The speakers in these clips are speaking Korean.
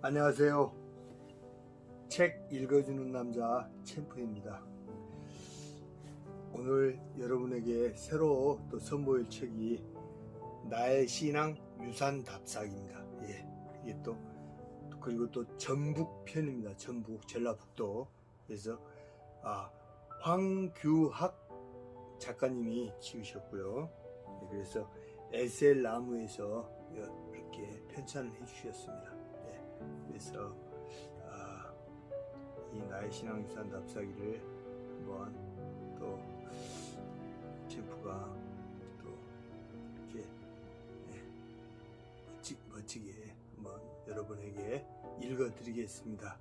안녕하세요. 책 읽어주는 남자 챔프입니다. 오늘 여러분에게 새로 또 선보일 책이 나의 신앙 유산 답사기입니다. 이게 또 그리고 또 전북편입니다. 전북 전라북도. 그래서 황규학 작가님이 지으셨고요. 그래서 에셀 나무에서 이렇게 편찬을 해주셨습니다. 그래서 이 나의 신앙 유산 답사기를 한번 또 챔프가 또 이렇게 멋지게 한번 여러분에게 읽어드리겠습니다.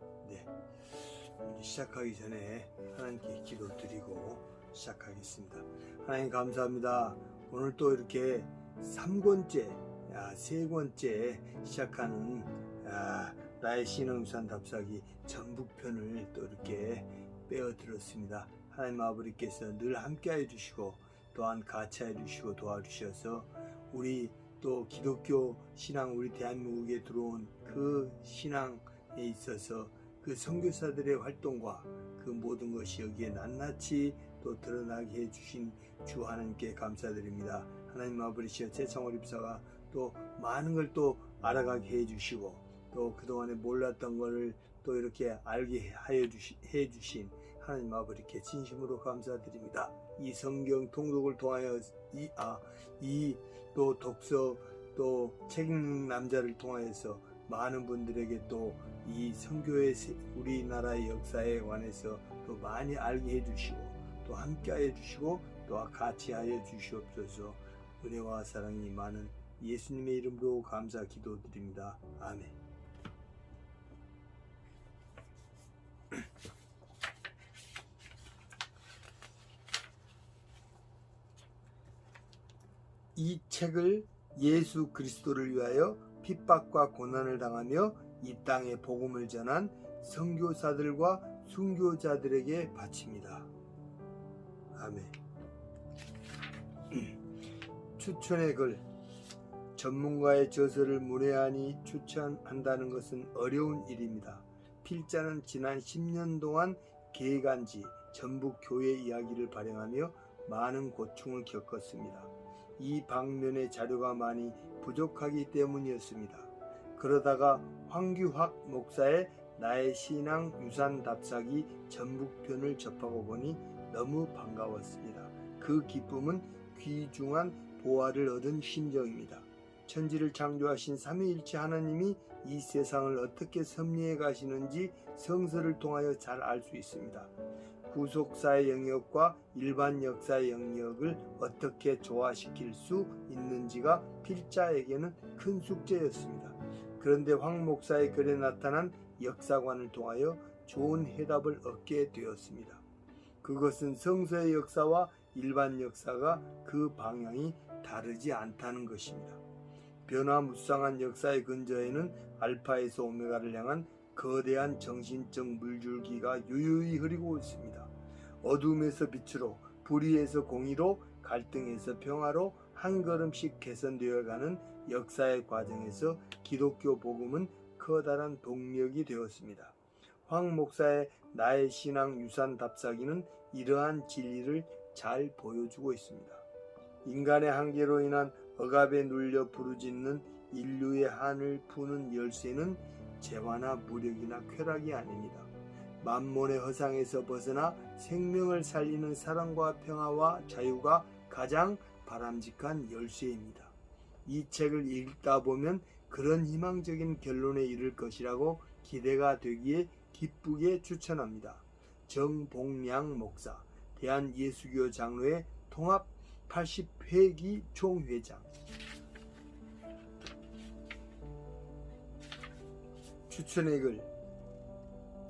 시작하기 전에 하나님께 기도드리고 시작하겠습니다. 하나님 감사합니다. 오늘 또 이렇게 3권째, 3권째 시작하는 나의 신앙 유산 답사기 전북편을 또 이렇게 빼어들었습니다. 하나님 아버지께서 늘 함께해 주시고 또한 같이해 주시고 도와주셔서 우리 또 기독교 신앙 우리 대한민국에 들어온 그 신앙에 있어서 그 선교사들의 활동과 그 모든 것이 여기에 낱낱이 또 드러나게 해주신 주 하나님께 감사드립니다. 하나님 아버지여 최창월 입사가 또 많은 걸 또 알아가게 해주시고 또 그동안에 몰랐던 것을 또 이렇게 알게 해주신 하나님 아버지께 진심으로 감사드립니다. 이 성경 통독을 통하여 이 또 독서 또 책 읽는 남자를 통하여서 많은 분들에게 또 이 선교의 우리나라의 역사에 관해서 또 많이 알게 해주시고 또 함께 하여 주시고 또 같이 하여 주시옵소서. 은혜와 사랑이 많은 예수님의 이름으로 감사 기도드립니다. 아멘. 이 책을 예수 그리스도를 위하여 핍박과 고난을 당하며 이 땅에 복음을 전한 선교사들과 순교자들에게 바칩니다. 아멘. 추천의 글. 전문가의 저서를 문외한이 추천한다는 것은 어려운 일입니다. 필자는 지난 10년 동안 개간지 전북 교회 이야기를 발행하며 많은 고충을 겪었습니다. 이 방면의 자료가 많이 부족하기 때문이었습니다. 그러다가 황규학 목사의 나의 신앙 유산 답사기 전북편을 접하고 보니 너무 반가웠습니다. 그 기쁨은 귀중한 보화를 얻은 심정입니다. 천지를 창조하신 삼위일체 하나님이 이 세상을 어떻게 섭리해 가시는지 성서를 통하여 잘 알 수 있습니다. 구속사의 영역과 일반 역사의 영역을 어떻게 조화시킬 수 있는지가 필자에게는 큰 숙제였습니다. 그런데 황 목사의 글에 나타난 역사관을 통하여 좋은 해답을 얻게 되었습니다. 그것은 성서의 역사와 일반 역사가 그 방향이 다르지 않다는 것입니다. 변화무쌍한 역사의 근저에는 알파에서 오메가를 향한 거대한 정신적 물줄기가 유유히 흐르고 있습니다. 어둠에서 빛으로, 불의에서 공의로, 갈등에서 평화로 한 걸음씩 개선되어가는 역사의 과정에서 기독교 복음은 커다란 동력이 되었습니다. 황 목사의 나의 신앙 유산 답사기는 이러한 진리를 잘 보여주고 있습니다. 인간의 한계로 인한 억압에 눌려 부르짖는 인류의 한을 푸는 열쇠는 재화나 무력이나 쾌락이 아닙니다. 만몬의 허상에서 벗어나 생명을 살리는 사랑과 평화와 자유가 가장 바람직한 열쇠입니다. 이 책을 읽다 보면 그런 희망적인 결론에 이를 것이라고 기대가 되기에 기쁘게 추천합니다. 정봉량 목사, 대한예수교 장로회 통합 80회기 총회장. 추천의 글.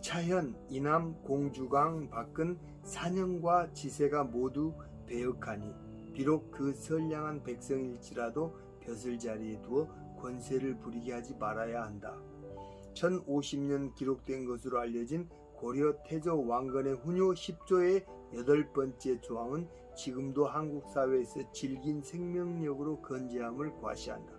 차현, 이남, 공주강, 밖은 사냥과 지세가 모두 배역하니 비록 그 선량한 백성일지라도 벼슬 자리에 두어 권세를 부리게 하지 말아야 한다. 1050년 기록된 것으로 알려진 고려 태조 왕건의 훈요 10조의 8번째 조항은 지금도 한국 사회에서 질긴 생명력으로 건재함을 과시한다.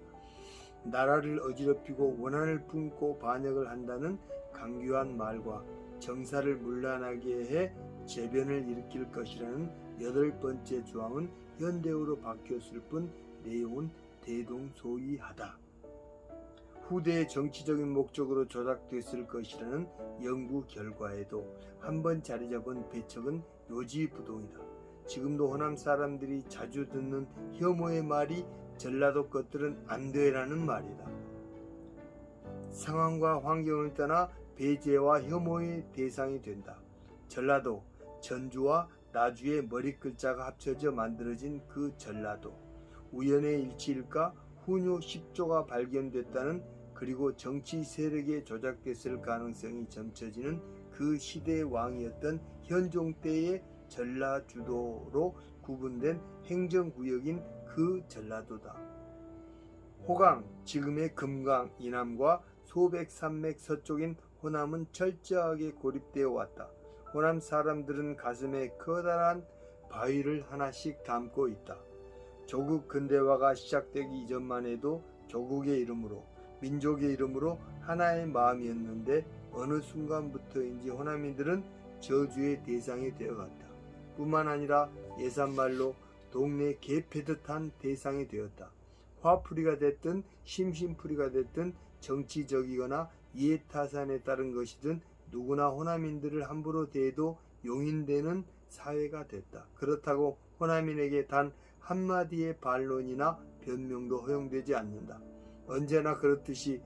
나라를 어지럽히고 원한을 품고 반역을 한다는 강교한 말과 정사를 문란하게 해 재변을 일으킬 것이라는 8번째 조항은 현대어로 바뀌었을 뿐 내용은 대동소이하다. 후대의 정치적인 목적으로 조작됐을 것이라는 연구 결과에도 한번 자리 잡은 배척은 요지부동이다. 지금도 호남 사람들이 자주 듣는 혐오의 말이 전라도 것들은 안 돼라는 말이다. 상황과 환경을 떠나 배제와 혐오의 대상이 된다. 전라도, 전주와 나주의 머리글자가 합쳐져 만들어진 그 전라도. 우연의 일치일까? 후뇨 10조가 발견됐다는, 그리고 정치 세력에 조작됐을 가능성이 점쳐지는 그 시대의 왕이었던 현종 때의 전라주도로 구분된 행정구역인 그 전라도다. 호강, 지금의 금강 이남과 소백산맥 서쪽인 호남은 철저하게 고립되어 왔다. 호남 사람들은 가슴에 커다란 바위를 하나씩 담고 있다. 조국 근대화가 시작되기 이전만 해도 조국의 이름으로, 민족의 이름으로 하나의 마음이었는데 어느 순간부터인지 호남인들은 저주의 대상이 되어갔다. 뿐만 아니라 예산말로 동네 개 패듯한 대상이 되었다. 화풀이가 됐든 심심풀이가 됐든 정치적이거나 이해타산에 따른 것이든 누구나 호남인들을 함부로 대해도 용인되는 사회가 됐다. 그렇다고 호남인에게 단 한마디의 반론이나 변명도 허용되지 않는다. 언제나 그렇듯이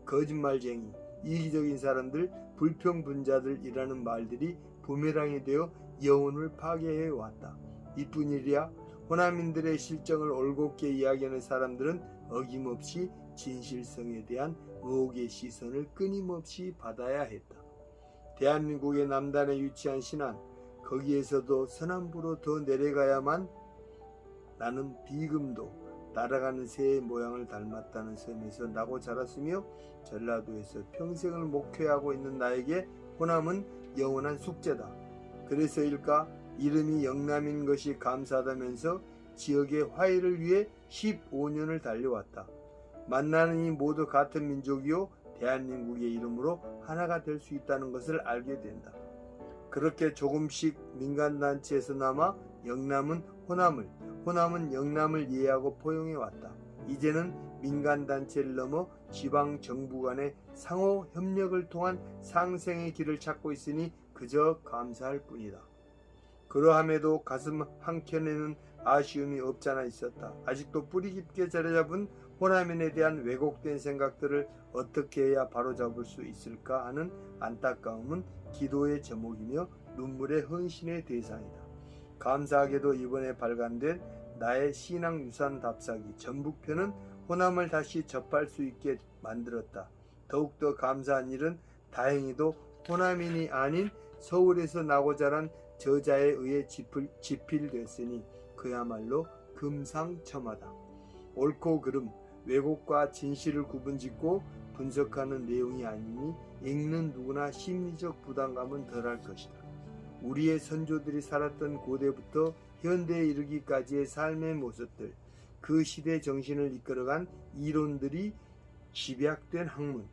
거짓말쟁이, 이기적인 사람들, 불평분자들이라는 말들이 부메랑이 되어 영혼을 파괴해 왔다. 이뿐이랴 호남인들의 실정을 올곧게 이야기하는 사람들은 어김없이 진실성에 대한 의혹의 시선을 끊임없이 받아야 했다. 대한민국의 남단에 위치한 신안, 거기에서도 서남부로 더 내려가야만 나는 비금도 날아가는 새의 모양을 닮았다는 섬에서 나고 자랐으며 전라도에서 평생을 목회하고 있는 나에게 호남은 영원한 숙제다. 그래서일까 이름이 영남인 것이 감사하다면서 지역의 화해를 위해 15년을 달려왔다. 만나는 이 모두 같은 민족이요 대한민국의 이름으로 하나가 될 수 있다는 것을 알게 된다. 그렇게 조금씩 민간단체에서나마 영남은 호남을, 호남은 영남을 이해하고 포용해 왔다. 이제는 민간단체를 넘어 지방정부 간의 상호 협력을 통한 상생의 길을 찾고 있으니 그저 감사할 뿐이다. 그러함에도 가슴 한켠에는 아쉬움이 없잖아 있었다. 아직도 뿌리 깊게 자리잡은 호남인에 대한 왜곡된 생각들을 어떻게 해야 바로잡을 수 있을까 하는 안타까움은 기도의 제목이며 눈물의 헌신의 대상이다. 감사하게도 이번에 발간된 나의 신앙유산 답사기 전북편은 호남을 다시 접할 수 있게 만들었다. 더욱더 감사한 일은 다행히도 호남인이 아닌 서울에서 나고 자란 저자에 의해 집필됐으니 그야말로 금상첨화다. 옳고 그름, 왜곡과 진실을 구분짓고 분석하는 내용이 아니니 읽는 누구나 심리적 부담감은 덜할 것이다. 우리의 선조들이 살았던 고대부터 현대에 이르기까지의 삶의 모습들, 그 시대 정신을 이끌어간 이론들이 집약된 학문,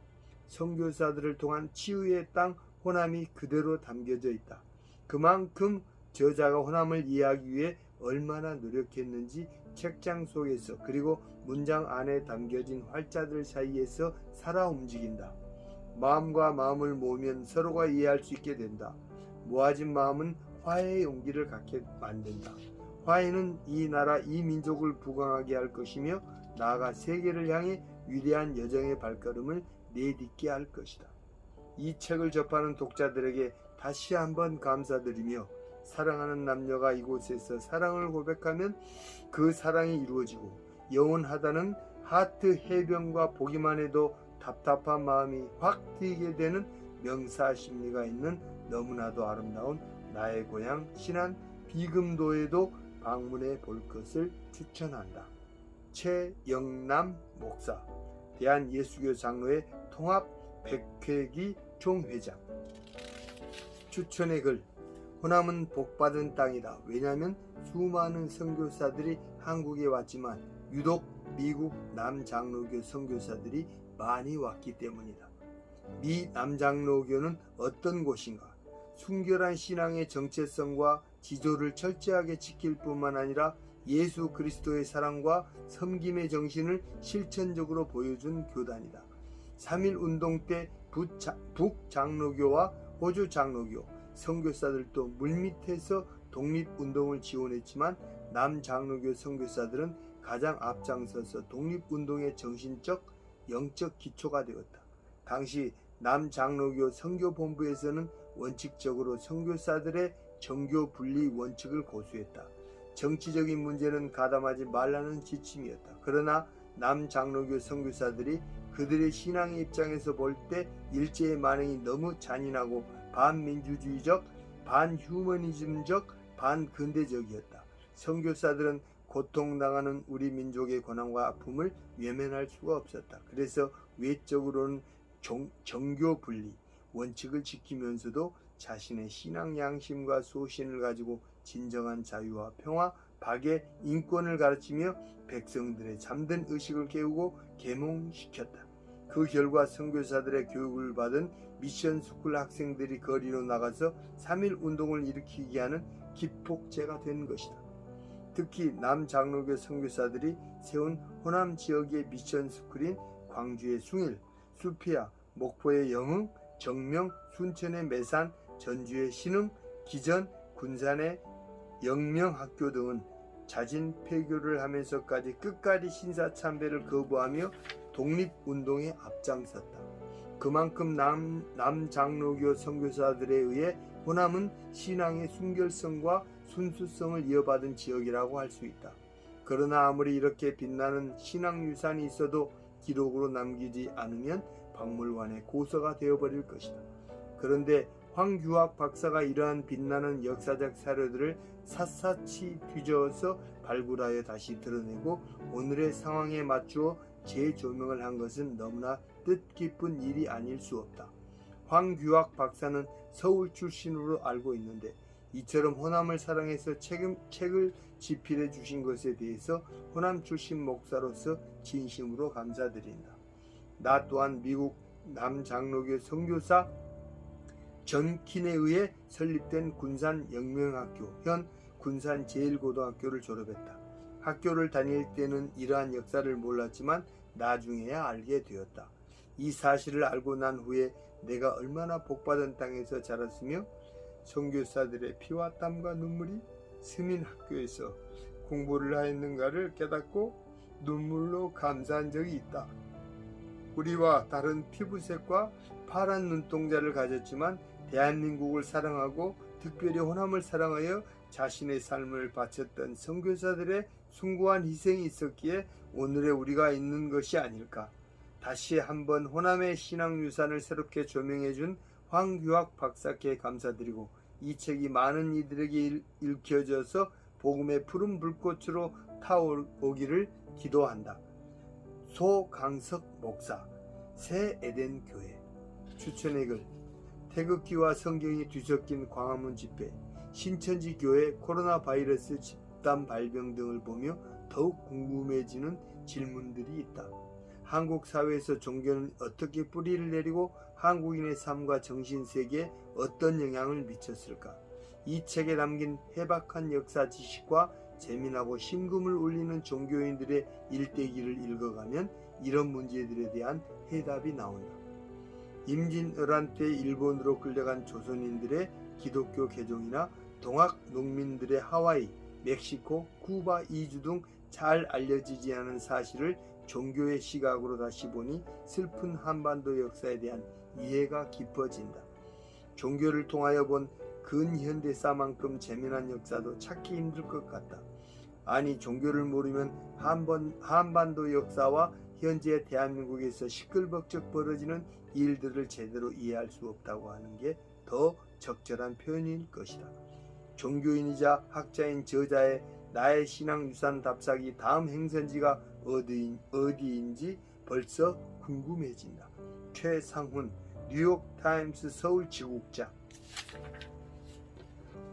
선교사들을 통한 치유의 땅 호남이 그대로 담겨져 있다. 그만큼 저자가 호남을 이해하기 위해 얼마나 노력했는지 책장 속에서 그리고 문장 안에 담겨진 활자들 사이에서 살아 움직인다. 마음과 마음을 모으면 서로가 이해할 수 있게 된다. 모아진 마음은 화해의 용기를 갖게 만든다. 화해는 이 나라 이 민족을 부강하게 할 것이며 나아가 세계를 향해 위대한 여정의 발걸음을 내딛게 할 것이다. 이 책을 접하는 독자들에게 다시 한번 감사드리며 사랑하는 남녀가 이곳에서 사랑을 고백하면 그 사랑이 이루어지고 영원하다는 하트 해변과 보기만 해도 답답한 마음이 확 트이게 되는 명사 심리가 있는 너무나도 아름다운 나의 고향 신안 비금도에도 방문해 볼 것을 추천한다. 최영남 목사, 대한예수교 장로회 통합 백회기 총회장. 추천의 글. 호남은 복받은 땅이다. 왜냐하면 수많은 선교사들이 한국에 왔지만 유독 미국 남장로교 선교사들이 많이 왔기 때문이다. 미 남장로교는 어떤 곳인가? 순결한 신앙의 정체성과 지조를 철저하게 지킬 뿐만 아니라 예수 그리스도의 사랑과 섬김의 정신을 실천적으로 보여준 교단이다. 3.1 운동 때 북장로교와 호주 장로교 선교사들도 물밑에서 독립운동을 지원했지만 남장로교 선교사들은 가장 앞장서서 독립운동의 정신적, 영적 기초가 되었다. 당시 남장로교 선교본부에서는 원칙적으로 선교사들의 정교 분리 원칙을 고수했다. 정치적인 문제는 가담하지 말라는 지침이었다. 그러나 남장로교 선교사들이 그들의 신앙의 입장에서 볼 때 일제의 만행이 너무 잔인하고 반민주주의적, 반휴머니즘적, 반근대적이었다. 선교사들은 고통당하는 우리 민족의 고난과 아픔을 외면할 수가 없었다. 그래서 외적으로는 정교 분리 원칙을 지키면서도 자신의 신앙 양심과 소신을 가지고 진정한 자유와 평화, 박애, 인권을 가르치며 백성들의 잠든 의식을 깨우고 계몽시켰다. 그 결과 선교사들의 교육을 받은 미션 스쿨 학생들이 거리로 나가서 3.1 운동을 일으키게 하는 기폭제가 된 것이다. 특히 남장로교 선교사들이 세운 호남 지역의 미션 스쿨인 광주의 숭일, 수피아, 목포의 영흥, 정명, 순천의 매산, 전주의 신흥, 기전, 군산의 영명학교 등은 자진 폐교를 하면서까지 끝까지 신사참배를 거부하며 독립운동에 앞장섰다. 그만큼 남장로교 선교사들에 의해 호남은 신앙의 순결성과 순수성을 이어받은 지역이라고 할 수 있다. 그러나 아무리 이렇게 빛나는 신앙유산이 있어도 기록으로 남기지 않으면 박물관의 고서가 되어버릴 것이다. 그런데 황규학 박사가 이러한 빛나는 역사적 사료들을 샅샅이 뒤져서 발굴하여 다시 드러내고 오늘의 상황에 맞추어 재조명을 한 것은 너무나 뜻깊은 일이 아닐 수 없다. 황규학 박사는 서울 출신으로 알고 있는데 이처럼 호남을 사랑해서 책을 집필해 주신 것에 대해서 호남 출신 목사로서 진심으로 감사드린다. 나 또한 미국 남장로교 선교사 전킨에 의해 설립된 군산 영명학교, 현 군산 제1고등학교를 졸업했다. 학교를 다닐 때는 이러한 역사를 몰랐지만 나중에야 알게 되었다. 이 사실을 알고 난 후에 내가 얼마나 복받은 땅에서 자랐으며 선교사들의 피와 땀과 눈물이 스민 학교에서 공부를 하였는가를 깨닫고 눈물로 감사한 적이 있다. 우리와 다른 피부색과 파란 눈동자를 가졌지만 대한민국을 사랑하고 특별히 호남을 사랑하여 자신의 삶을 바쳤던 선교사들의 숭고한 희생이 있었기에 오늘의 우리가 있는 것이 아닐까. 다시 한번 호남의 신앙유산을 새롭게 조명해준 황규학 박사께 감사드리고 이 책이 많은 이들에게 읽혀져서 복음의 푸른 불꽃으로 타오르기를 기도한다. 소강석 목사, 새 에덴 교회. 추천의 글. 태극기와 성경이 뒤섞인 광화문 집회, 신천지 교회 코로나 바이러스 집단 발병 등을 보며 더욱 궁금해지는 질문들이 있다. 한국 사회에서 종교는 어떻게 뿌리를 내리고 한국인의 삶과 정신세계에 어떤 영향을 미쳤을까? 이 책에 담긴 해박한 역사 지식과 재미나고 심금을 울리는 종교인들의 일대기를 읽어가면 이런 문제들에 대한 해답이 나온다. 임진왜란 때 일본으로 끌려간 조선인들의 기독교 개종이나 동학 농민들의 하와이, 멕시코, 쿠바 이주 등 잘 알려지지 않은 사실을 종교의 시각으로 다시 보니 슬픈 한반도 역사에 대한 이해가 깊어진다. 종교를 통하여 본 근현대사만큼 재미난 역사도 찾기 힘들 것 같다. 아니, 종교를 모르면 한반도 역사와 현재 대한민국에서 시끌벅적 벌어지는 일들을 제대로 이해할 수 없다고 하는 게 더 적절한 표현일 것이다. 종교인이자 학자인 저자의 나의 신앙유산 답사기 다음 행선지가 어디인지 벌써 궁금해진다. 최상훈, 뉴욕타임스 서울 지국장.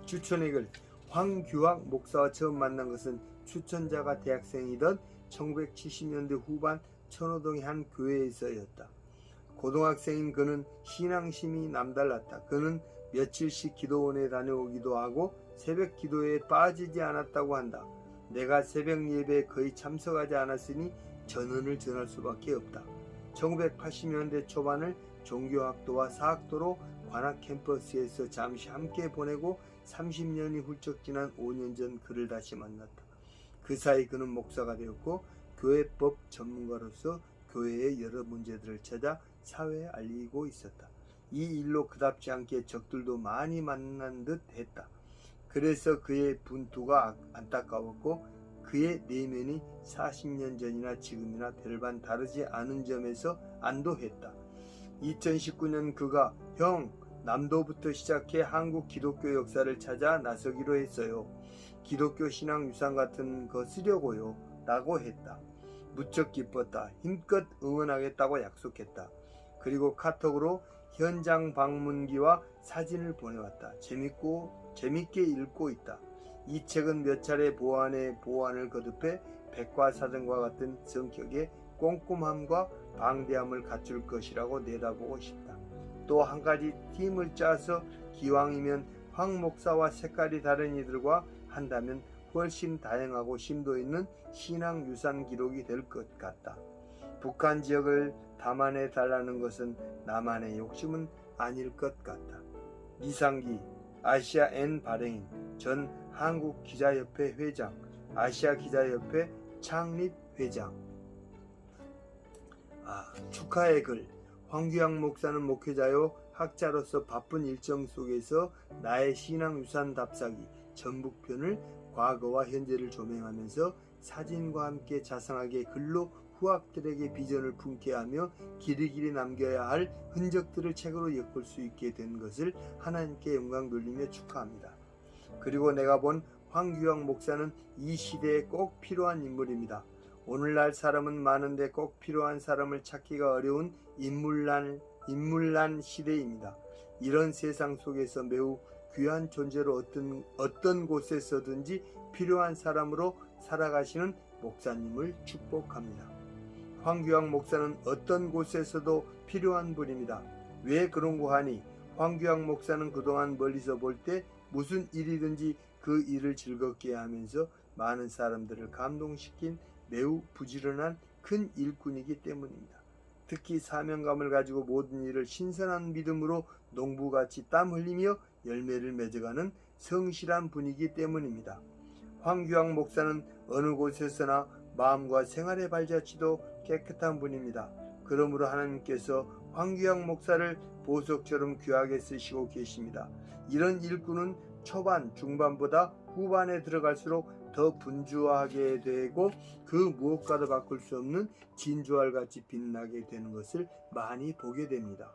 추천의 글. 황규학 목사와 처음 만난 것은 추천자가 대학생이던 1970년대 후반 천호동의 한 교회에서였다. 고등학생인 그는 신앙심이 남달랐다. 그는 며칠씩 기도원에 다녀오기도 하고 새벽 기도에 빠지지 않았다고 한다. 내가 새벽 예배에 거의 참석하지 않았으니 전언을 전할 수밖에 없다. 1980년대 초반을 종교학도와 사학도로 관악 캠퍼스에서 잠시 함께 보내고 30년이 훌쩍 지난 5년 전 그를 다시 만났다. 그 사이 그는 목사가 되었고 교회법 전문가로서 교회의 여러 문제들을 찾아 사회에 알리고 있었다. 이 일로 그답지 않게 적들도 많이 만난 듯 했다. 그래서 그의 분투가 안타까웠고 그의 내면이 40년 전이나 지금이나 별반 다르지 않은 점에서 안도했다. 2019년 그가 형, 남도부터 시작해 한국 기독교 역사를 찾아 나서기로 했어요. 기독교 신앙 유산 같은 거 쓰려고요. 라고 했다. 무척 기뻤다. 힘껏 응원하겠다고 약속했다. 그리고 카톡으로 현장 방문기와 사진을 보내왔다. 재밌게 읽고 있다. 이 책은 몇 차례 보완을 거듭해 백과사전과 같은 성격의 꼼꼼함과 방대함을 갖출 것이라고 내다보고 싶다. 또 한 가지 팀을 짜서 기왕이면 황 목사와 색깔이 다른 이들과 한다면 훨씬 다양하고 심도 있는 신앙 유산 기록이 될 것 같다. 북한 지역을 담아내 달라는 것은 나만의 욕심은 아닐 것 같다. 이상기 아시아 N 발행인, 전 한국기자협회 회장, 아시아기자협회 창립회장. 축하의 글. 황규양 목사는 목회자요 학자로서 바쁜 일정 속에서 나의 신앙유산 답사기 전북편을 과거와 현재를 조명하면서 사진과 함께 자상하게 글로 후학들에게 비전을 품게 하며 길이길이 남겨야 할 흔적들을 책으로 엮을 수 있게 된 것을 하나님께 영광 돌리며 축하합니다. 그리고 내가 본 황규영 목사는 이 시대에 꼭 필요한 인물입니다. 오늘날 사람은 많은데 꼭 필요한 사람을 찾기가 어려운 인물난 시대입니다. 이런 세상 속에서 매우 귀한 존재로 어떤 곳에서든지 필요한 사람으로 살아가시는 목사님을 축복합니다. 황규양 목사는 어떤 곳에서도 필요한 분입니다. 왜 그런고 하니 황규양 목사는 그동안 멀리서 볼 때 무슨 일이든지 그 일을 즐겁게 하면서 많은 사람들을 감동시킨 매우 부지런한 큰 일꾼이기 때문입니다. 특히 사명감을 가지고 모든 일을 신선한 믿음으로 농부같이 땀 흘리며 열매를 맺어가는 성실한 분이기 때문입니다. 황규양 목사는 어느 곳에서나 마음과 생활의 발자취도 깨끗한 분입니다. 그러므로 하나님께서 황규양 목사를 보석처럼 귀하게 쓰시고 계십니다. 이런 일꾼은 초반, 중반보다 후반에 들어갈수록 더 분주하게 되고 그 무엇과도 바꿀 수 없는 진주알같이 빛나게 되는 것을 많이 보게 됩니다.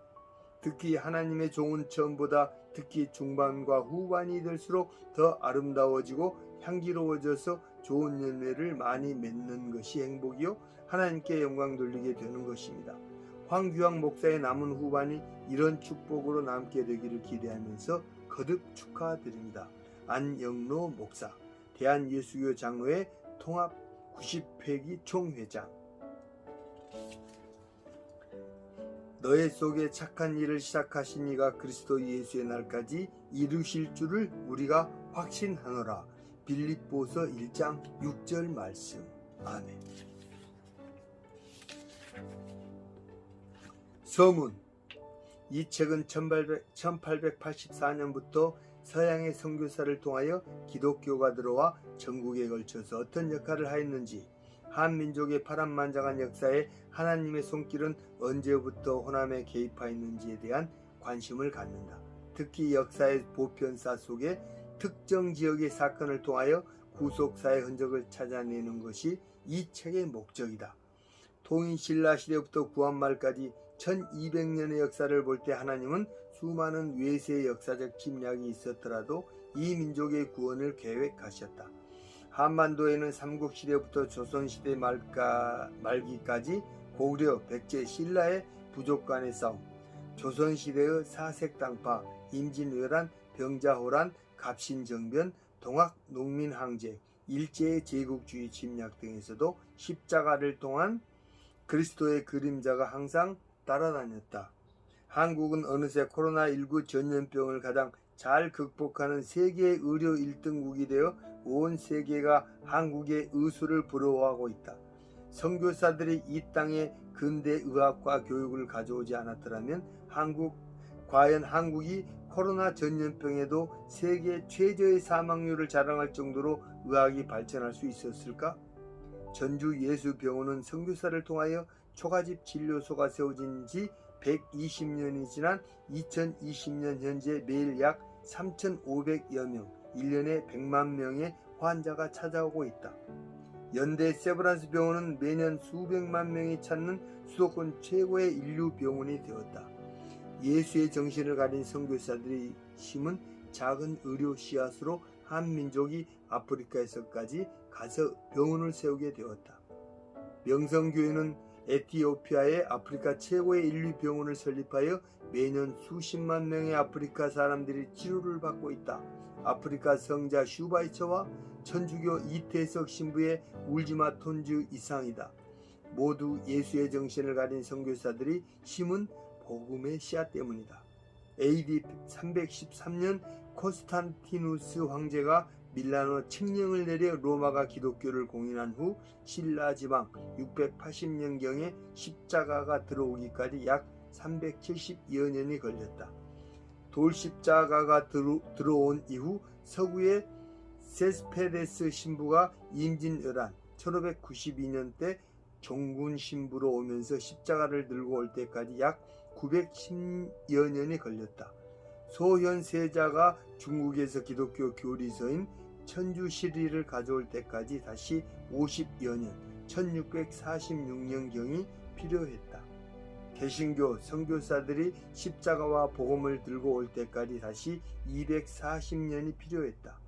특히 하나님의 종은 처음보다 특히 중반과 후반이 될수록 더 아름다워지고 향기로워져서 좋은 열매를 많이 맺는 것이 행복이요 하나님께 영광 돌리게 되는 것입니다. 황규양 목사의 남은 후반이 이런 축복으로 남게 되기를 기대하면서 거듭 축하드립니다. 안영로 목사, 대한예수교 장로회 통합 90회기 총회장. 너의 속에 착한 일을 시작하신 이가 그리스도 예수의 날까지 이루실 줄을 우리가 확신하노라. 빌립보서 1장 6절 말씀. 아멘. 서문. 이 책은 1884년부터 서양의 선교사를 통하여 기독교가 들어와 전국에 걸쳐서 어떤 역할을 하였는지, 한민족의 파란만장한 역사에 하나님의 손길은 언제부터 호남에 개입하였는지에 대한 관심을 갖는다. 특히 역사의 보편사 속에 특정 지역의 사건을 통하여 구속사의 흔적을 찾아내는 것이 이 책의 목적이다. 통일신라 시대부터 구한말까지 1200년의 역사를 볼 때 하나님은 수많은 외세의 역사적 침략이 있었더라도 이 민족의 구원을 계획하셨다. 한반도에는 삼국시대부터 조선시대 말기까지 고구려, 백제, 신라의 부족 간의 싸움, 조선시대의 사색당파, 임진왜란, 병자호란, 갑신정변, 동학 농민항쟁, 일제의 제국주의 침략 등에서도 십자가를 통한 그리스도의 그림자가 항상 따라다녔다. 한국은 어느새 코로나19 전염병을 가장 잘 극복하는 세계 의료 1등국이 되어 온 세계가 한국의 의술을 부러워하고 있다. 선교사들이 이 땅에 근대 의학과 교육을 가져오지 않았더라면 과연 한국이 코로나 전염병에도 세계 최저의 사망률을 자랑할 정도로 의학이 발전할 수 있었을까? 전주 예수병원은 선교사를 통하여 초가집 진료소가 세워진 지 120년이 지난 2020년 현재 매일 약 3,500여 명, 1년에 100만 명의 환자가 찾아오고 있다. 연대 세브란스 병원은 매년 수백만 명이 찾는 수도권 최고의 인류 병원이 되었다. 예수의 정신을 가진 선교사들이 심은 작은 의료 씨앗으로 한민족이 아프리카에서까지 가서 병원을 세우게 되었다. 명성교회는 에티오피아에 아프리카 최고의 인류 병원을 설립하여 매년 수십만 명의 아프리카 사람들이 치료를 받고 있다. 아프리카 성자 슈바이처와 천주교 이태석 신부의 울지마 톤즈 이상이다. 모두 예수의 정신을 가진 선교사들이 심은 복음의 씨앗 때문이다. AD 313년 콘스탄티누스 황제가 밀라노 칙령을 내려 로마가 기독교를 공인한 후 신라 지방 680년경에 십자가가 들어오기까지 약 370여 년이 걸렸다. 돌십자가가 들어온 이후 서구의 세스페데스 신부가 임진왜란 1592년 때 종군 신부로 오면서 십자가를 들고 올 때까지 약 910여 년이 걸렸다. 소현세자가 중국에서 기독교 교리서인 천주시리를 가져올 때까지 다시 50여 년, 1646년경이 필요했다. 개신교 선교사들이 십자가와 복음을 들고 올 때까지 다시 240년이 필요했다.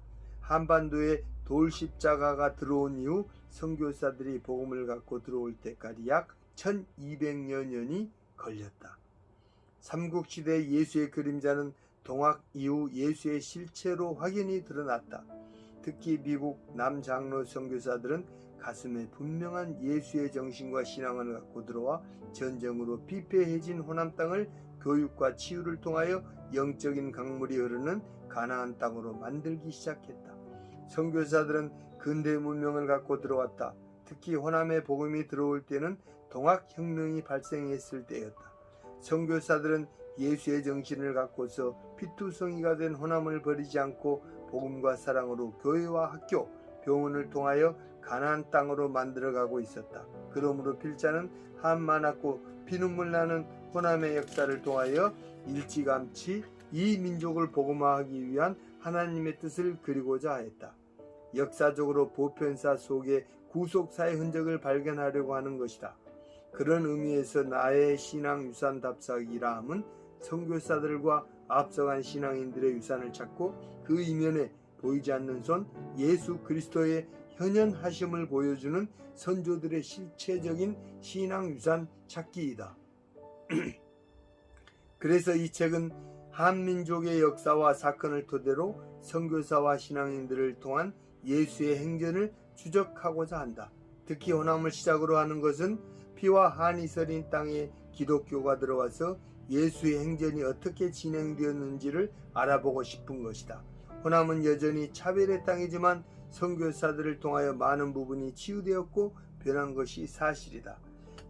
한반도에 돌십자가가 들어온 이후 선교사들이 복음을 갖고 들어올 때까지 약 1200여 년이 걸렸다. 삼국시대 예수의 그림자는 동학 이후 예수의 실체로 확연히 드러났다. 특히 미국 남장로 선교사들은 가슴에 분명한 예수의 정신과 신앙을 갖고 들어와 전쟁으로 피폐해진 호남 땅을 교육과 치유를 통하여 영적인 강물이 흐르는 가나안 땅으로 만들기 시작했다. 선교사들은 근대 문명을 갖고 들어왔다. 특히 호남에 복음이 들어올 때는 동학혁명이 발생했을 때였다. 선교사들은 예수의 정신을 갖고서 피투성이가 된 호남을 버리지 않고 복음과 사랑으로 교회와 학교, 병원을 통하여 가나안 땅으로 만들어가고 있었다. 그러므로 필자는 한많았고 피눈물 나는 호남의 역사를 통하여 일찌감치 이 민족을 복음화하기 위한 하나님의 뜻을 그리고자 하였다. 역사적으로 보편사 속에 구속사의 흔적을 발견하려고 하는 것이다. 그런 의미에서 나의 신앙 유산 답사기라 함은 선교사들과 앞서간 신앙인들의 유산을 찾고 그 이면에 보이지 않는 손 예수 그리스도의 현현하심을 보여주는 선조들의 실체적인 신앙 유산 찾기이다. 그래서 이 책은 한민족의 역사와 사건을 토대로 선교사와 신앙인들을 통한 예수의 행전을 추적하고자 한다. 특히 호남을 시작으로 하는 것은 피와 한이 서린 땅에 기독교가 들어와서 예수의 행전이 어떻게 진행되었는지를 알아보고 싶은 것이다. 호남은 여전히 차별의 땅이지만 선교사들을 통하여 많은 부분이 치유되었고 변한 것이 사실이다.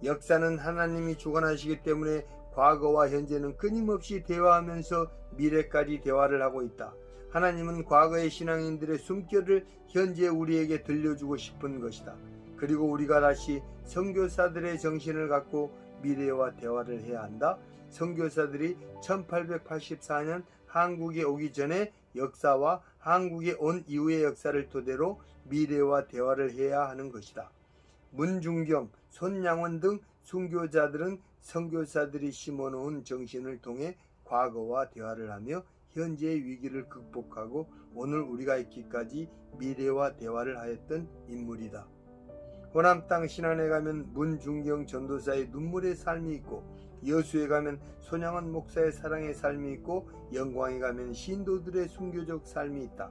역사는 하나님이 주관하시기 때문에 과거와 현재는 끊임없이 대화하면서 미래까지 대화를 하고 있다. 하나님은 과거의 신앙인들의 숨결을 현재 우리에게 들려주고 싶은 것이다. 그리고 우리가 다시 선교사들의 정신을 갖고 미래와 대화를 해야 한다. 선교사들이 1884년 한국에 오기 전에 역사와 한국에 온 이후의 역사를 토대로 미래와 대화를 해야 하는 것이다. 문중경, 손양원 등 순교자들은 선교사들이 심어놓은 정신을 통해 과거와 대화를 하며 현재의 위기를 극복하고 오늘 우리가 있기까지 미래와 대화를 하였던 인물이다. 호남 땅 신안에 가면 문중경 전도사의 눈물의 삶이 있고, 여수에 가면 손양원 목사의 사랑의 삶이 있고, 영광에 가면 신도들의 순교적 삶이 있다.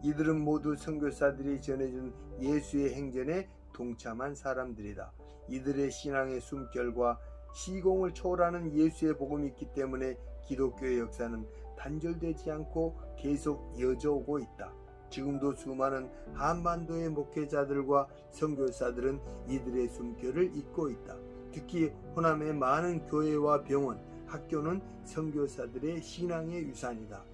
이들은 모두 선교사들이 전해준 예수의 행전에 동참한 사람들이다. 이들의 신앙의 숨결과 시공을 초월하는 예수의 복음이 있기 때문에 기독교의 역사는 단절되지 않고 계속 이어져 오고 있다. 지금도 수많은 한반도의 목회자들과 선교사들은 이들의 숨결을 잇고 있다. 특히 호남의 많은 교회와 병원, 학교는 선교사들의 신앙의 유산이다.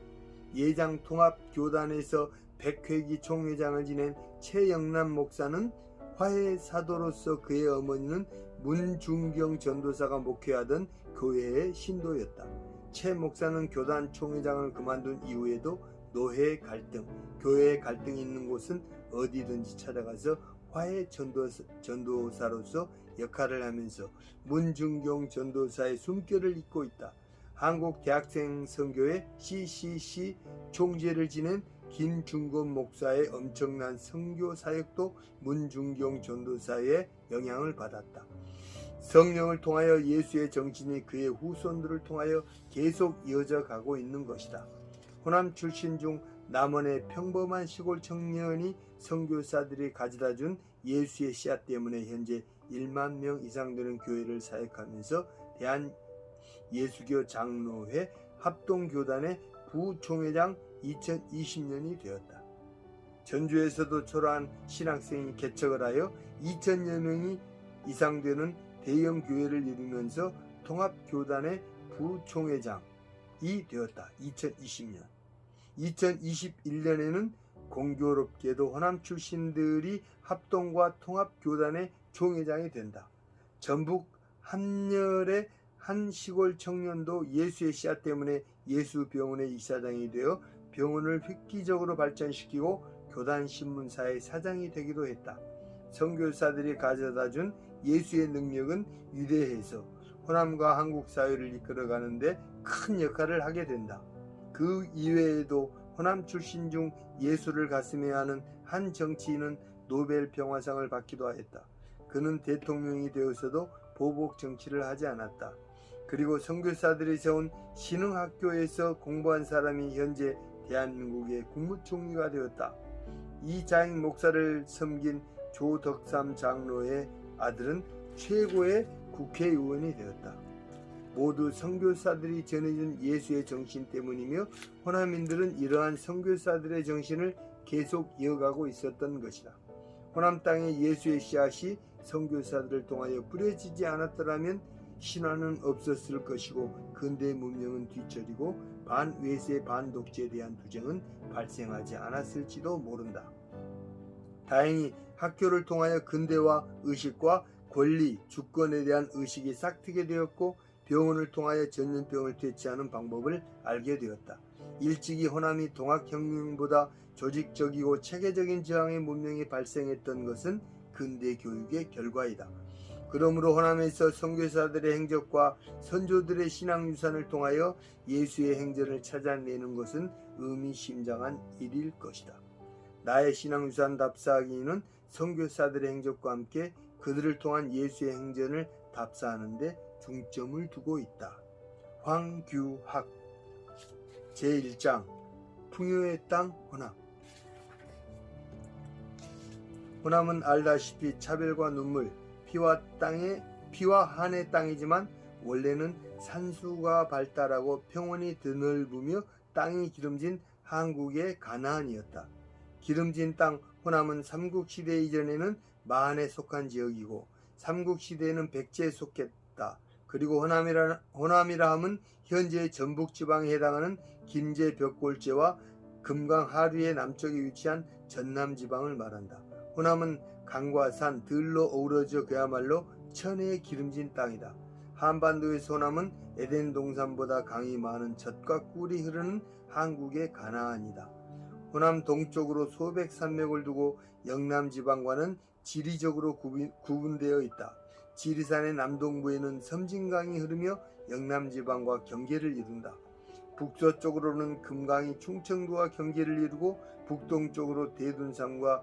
예장통합교단에서 백회기 총회장을 지낸 최영남 목사는 화해 사도로서 그의 어머니는 문중경 전도사가 목회하던 교회의 신도였다. 최 목사는 교단 총회장을 그만둔 이후에도 노회 갈등, 교회의 갈등이 있는 곳은 어디든지 찾아가서 화해 전도사로서 역할을 하면서 문중경 전도사의 숨결을 잇고 있다. 한국 대학생 선교회 CCC 총재를 지낸 김중건 목사의 엄청난 선교 사역도 문중경 전도사의 영향을 받았다. 성령을 통하여 예수의 정신이 그의 후손들을 통하여 계속 이어져 가고 있는 것이다. 호남 출신 중 남원의 평범한 시골 청년이 선교사들이 가져다준 예수의 씨앗 때문에 현재 1만 명 이상 되는 교회를 사역하면서 대한예수교 장로회 합동교단의 부총회장 2020년이 되었다. 전주에서도 초라한 신학생이 개척을 하여 2,000여 명이 이상 되는 대형 교회를 이루면서 통합교단의 부총회장이 되었다. 2020년. 2021년에는 공교롭게도 호남 출신들이 합동과 통합교단의 총회장이 된다. 전북 함열의 한 시골 청년도 예수의 씨앗 때문에 예수병원의 이사장이 되어 병원을 획기적으로 발전시키고 교단신문사의 사장이 되기도 했다. 선교사들이 가져다준 예수의 능력은 위대해서 호남과 한국 사회를 이끌어가는데 큰 역할을 하게 된다. 그 이외에도 호남 출신 중 예수를 가슴에 하는 한 정치인은 노벨 평화상을 받기도 하였다. 그는 대통령이 되어서도 보복 정치를 하지 않았다. 그리고 선교사들이 세운 신흥학교에서 공부한 사람이 현재 대한민국의 국무총리가 되었다. 이자익 목사를 섬긴 조덕삼 장로의 아들은 최고의 국회의원이 되었다. 모두 선교사들이 전해준 예수의 정신 때문이며 호남인들은 이러한 선교사들의 정신을 계속 이어가고 있었던 것이다. 호남 땅에 예수의 씨앗이 선교사들을 통하여 뿌려지지 않았더라면 신화는 없었을 것이고 근대 문명은 뒤처지고 반외세 반독재에 대한 투쟁은 발생하지 않았을지도 모른다. 다행히 학교를 통하여 근대화 의식과 권리, 주권에 대한 의식이 싹트게 되었고 병원을 통하여 전염병을 퇴치하는 방법을 알게 되었다. 일찍이 호남이 동학혁명보다 조직적이고 체계적인 저항의 문명이 발생했던 것은 근대 교육의 결과이다. 그러므로 호남에서 선교사들의 행적과 선조들의 신앙유산을 통하여 예수의 행전을 찾아내는 것은 의미심장한 일일 것이다. 나의 신앙유산 답사하기는 선교사들의 행적과 함께 그들을 통한 예수의 행전을 답사하는 데 중점을 두고 있다. 황규학 제1장 풍요의 땅 호남. 호남은 알다시피 차별과 눈물, 피와 한의 땅이지만 원래는 산수가 발달하고 평원이 드넓으며 땅이 기름진 한국의 가나안이었다. 기름진 땅 호남은 삼국시대 이전에는 마한에 속한 지역이고 삼국시대에는 백제에 속했다. 그리고 호남이라 함은 현재의 전북지방에 해당하는 김제 벽골제와 금강 하류의 남쪽에 위치한 전남지방을 말한다. 호남은 강과 산, 들로 어우러져 그야말로 천혜의 기름진 땅이다. 한반도에서 호남은 에덴 동산보다 강이 많은 젖과 꿀이 흐르는 한국의 가나안이다. 호남 동쪽으로 소백 산맥을 두고 영남지방과는 지리적으로 구분되어 있다. 지리산의 남동부에는 섬진강이 흐르며 영남지방과 경계를 이룬다. 북서쪽으로는 금강이 충청도와 경계를 이루고 북동쪽으로 대둔산과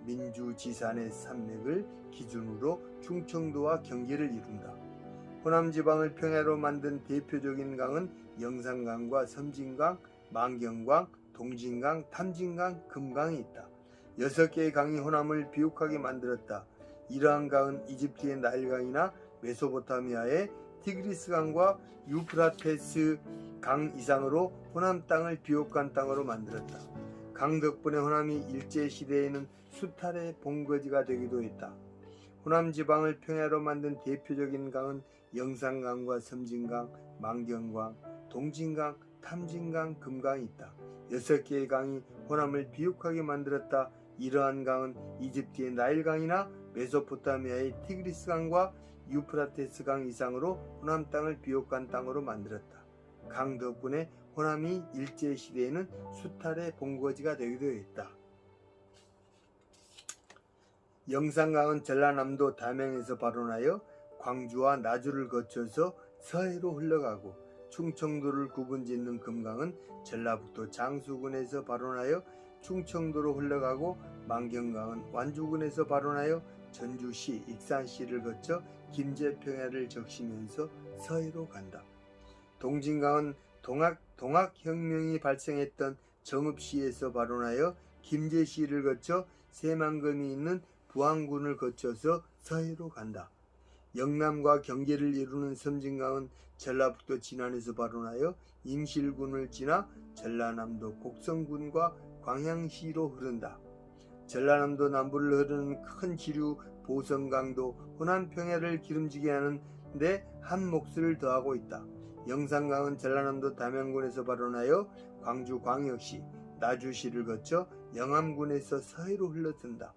민주지산의 산맥을 기준으로 충청도와 경계를 이룬다. 호남지방을 평야로 만든 대표적인 강은 영산강과 섬진강, 만경강, 동진강, 탐진강, 금강이 있다. 6개의 강이 호남을 비옥하게 만들었다. 이러한 강은 이집트의 나일강이나 메소포타미아의 티그리스강과 유프라테스 강 이상으로 호남 땅을 비옥한 땅으로 만들었다. 강 덕분에 호남이 일제시대에는 수탈의 본거지가 되기도 했다. 호남 지방을 평야로 만든 대표적인 강은 영산강과 섬진강, 만경강, 동진강, 탐진강, 금강이 있다. 6개의 강이 호남을 비옥하게 만들었다. 이러한 강은 이집트의 나일강이나 메소포타미아의 티그리스강과 유프라테스강 이상으로 호남 땅을 비옥한 땅으로 만들었다. 강 덕분에 호남이 일제시대에는 수탈의 본거지가 되기도 했다. 영산강은 전라남도 담양에서 발원하여 광주와 나주를 거쳐서 서해로 흘러가고, 충청도를 구분짓는 금강은 전라북도 장수군에서 발원하여 충청도로 흘러가고, 만경강은 완주군에서 발원하여 전주시, 익산시를 거쳐 김제평야를 적시면서 서해로 간다. 동진강은 동학혁명이 발생했던 정읍시에서 발원하여 김제시를 거쳐 새만금이 있는 부안군을 거쳐서 서해로 간다. 영남과 경계를 이루는 섬진강은 전라북도 진안에서 발원하여 임실군을 지나 전라남도 곡성군과 광양시로 흐른다. 전라남도 남부를 흐르는 큰 지류 보성강도 호남 평야를 기름지게 하는데 한 몫을 더하고 있다. 영산강은 전라남도 담양군에서 발원하여 광주광역시, 나주시를 거쳐 영암군에서 서해로 흘러든다.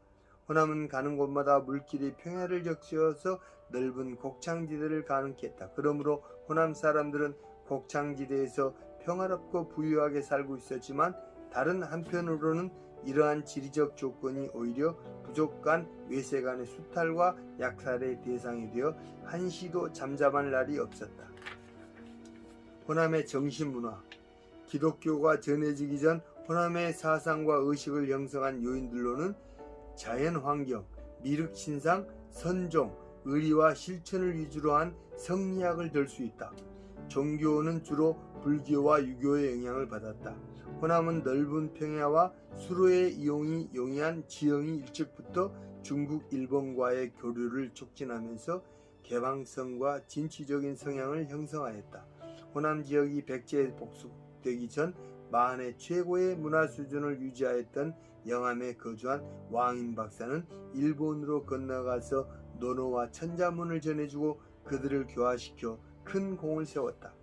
호남은 가는 곳마다 물길이 평야를 적셔서 넓은 곡창지대를 가능케 했다. 그러므로 호남 사람들은 곡창지대에서 평화롭고 부유하게 살고 있었지만, 다른 한편으로는 이러한 지리적 조건이 오히려 부족 간 외세 간의 수탈과 약탈의 대상이 되어 한시도 잠잠할 날이 없었다. 호남의 정신문화. 기독교가 전해지기 전 호남의 사상과 의식을 형성한 요인들로는 자연환경, 미륵신상, 선종, 의리와 실천을 위주로 한 성리학을 들 수 있다. 종교는 주로 불교와 유교의 영향을 받았다. 호남은 넓은 평야와 수로의 이용이 용이한 지형이 일찍부터 중국, 일본과의 교류를 촉진하면서 개방성과 진취적인 성향을 형성하였다. 호남 지역이 백제에 복속되기 전 만해 최고의 문화 수준을 유지하였던 영암에 거주한 왕인 박사는 일본으로 건너가서 논어와 천자문을 전해주고 그들을 교화시켜 큰 공을 세웠다.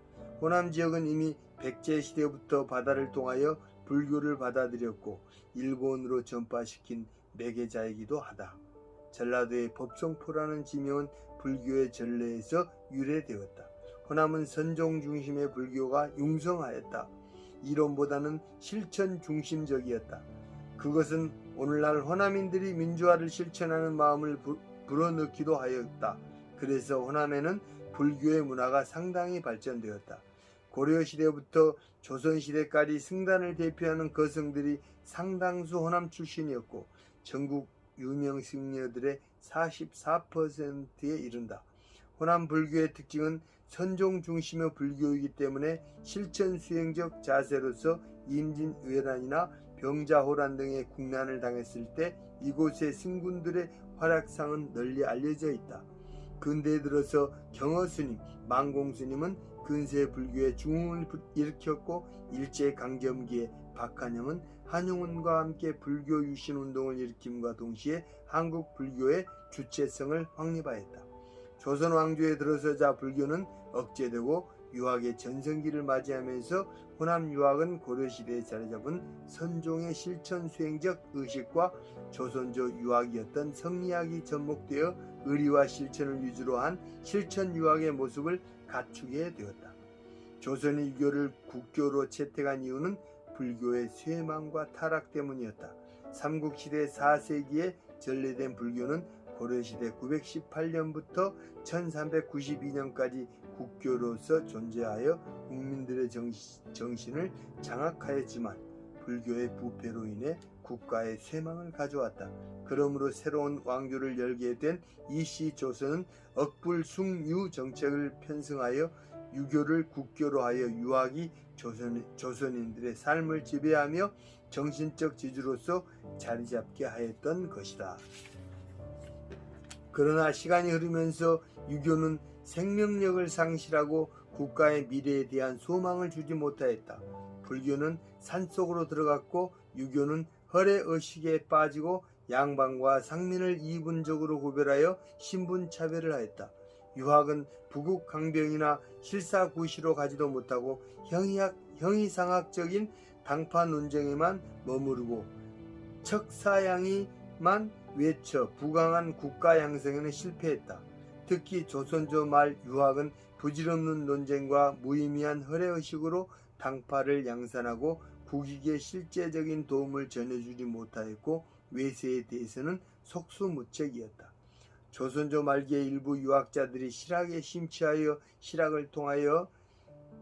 호남 지역은 이미 백제 시대부터 바다를 통하여 불교를 받아들였고 일본으로 전파시킨 매개자이기도 하다. 전라도의 법성포라는 지명은 불교의 전례에서 유래되었다. 호남은 선종 중심의 불교가 융성하였다. 이론보다는 실천 중심적이었다. 그것은 오늘날 호남인들이 민주화를 실천하는 마음을 불어넣기도 하였다. 그래서 호남에는 불교의 문화가 상당히 발전되었다. 고려시대부터 조선시대까지 승단을 대표하는 거성들이 상당수 호남 출신이었고 전국 유명 승려들의 44%에 이른다. 호남 불교의 특징은 선종 중심의 불교이기 때문에 실천 수행적 자세로서 임진왜란이나 병자호란 등의 국난을 당했을 때 이곳의 승군들의 활약상은 널리 알려져 있다. 근대에 들어서 경허스님, 만공스님은 근세 불교의 중흥을 일으켰고 일제강점기에 박한영은 한용운과 함께 불교 유신운동을 일으킴과 동시에 한국 불교의 주체성을 확립하였다. 조선 왕조에 들어서자 불교는 억제되고 유학의 전성기를 맞이하면서 호남 유학은 고려시대에 자리잡은 선종의 실천 수행적 의식과 조선조 유학이었던 성리학이 접목되어 의리와 실천을 위주로 한 실천 유학의 모습을 갖추게 되었다. 조선이 유교를 국교로 채택한 이유는 불교의 쇠망과 타락 때문이었다. 삼국시대 4세기에 전래된 불교는 고려시대 918년부터 1392년까지 국교로서 존재하여 국민들의 정신을 장악하였지만 불교의 부패로 인해 국가의 쇠망을 가져왔다. 그러므로 새로운 왕조를 열게 된 이씨 조선은 억불숭유 정책을 편승하여 유교를 국교로 하여 유학이 조선인들의 삶을 지배하며 정신적 지주로서 자리잡게 하였던 것이다. 그러나 시간이 흐르면서 유교는 생명력을 상실하고 국가의 미래에 대한 소망을 주지 못하였다. 불교는 산속으로 들어갔고 유교는 허례의식에 빠지고 양반과 상민을 이분적으로 구별하여 신분차별을 하였다. 유학은 부국 강병이나 실사구시로 가지도 못하고 형이상학적인 당파 논쟁에만 머무르고 척사양이만 외쳐 부강한 국가 양성에는 실패했다. 특히 조선조 말 유학은 부질없는 논쟁과 무의미한 허례의식으로 당파를 양산하고 국익에 실제적인 도움을 전해주지 못하였고 외세에 대해서는 속수무책이었다. 조선조 말기의 일부 유학자들이 실학에 심취하여 실학을 통하여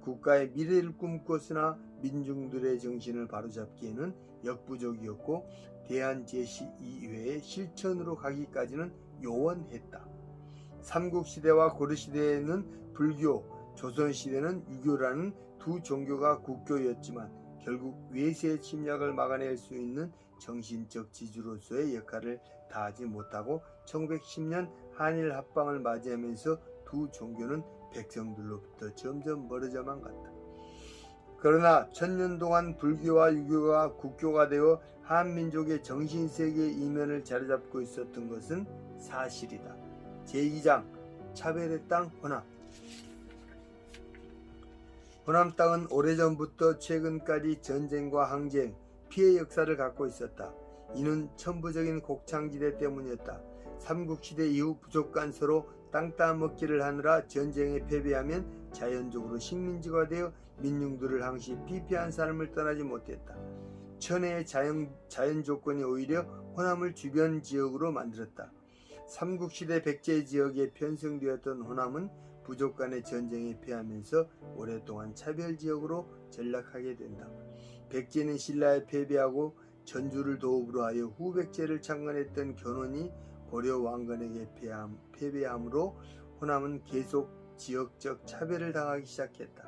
국가의 미래를 꿈꿨으나 민중들의 정신을 바로잡기에는 역부족이었고 대안 제시 이외의 실천으로 가기까지는 요원했다. 삼국시대와 고려시대에는 불교, 조선시대는 유교라는 두 종교가 국교였지만 결국 외세의 침략을 막아낼 수 있는 정신적 지주로서의 역할을 다하지 못하고 1910년 한일 합방을 맞이하면서 두 종교는 백성들로부터 점점 멀어져만 갔다. 그러나 천년 동안 불교와 유교가 국교가 되어 한민족의 정신세계의 이면을 자리잡고 있었던 것은 사실이다. 제2장 차별의 땅 호남. 호남 땅은 오래전부터 최근까지 전쟁과 항쟁, 피해 역사를 갖고 있었다. 이는 천부적인 곡창지대 때문이었다. 삼국시대 이후 부족 간 서로 땅 따먹기를 하느라 전쟁에 패배하면 자연적으로 식민지가 되어 민중들을 항시 피폐한 삶을 떠나지 못했다. 천혜의 자연 조건이 오히려 호남을 주변 지역으로 만들었다. 삼국시대 백제 지역에 편성되었던 호남은 부족 간의 전쟁에 패하면서 오랫동안 차별지역으로 전락하게 된다. 백제는 신라에 패배하고 전주를 도읍으로 하여 후백제를 창건했던 견훤이 고려 왕건에게 패배함으로 호남은 계속 지역적 차별을 당하기 시작했다.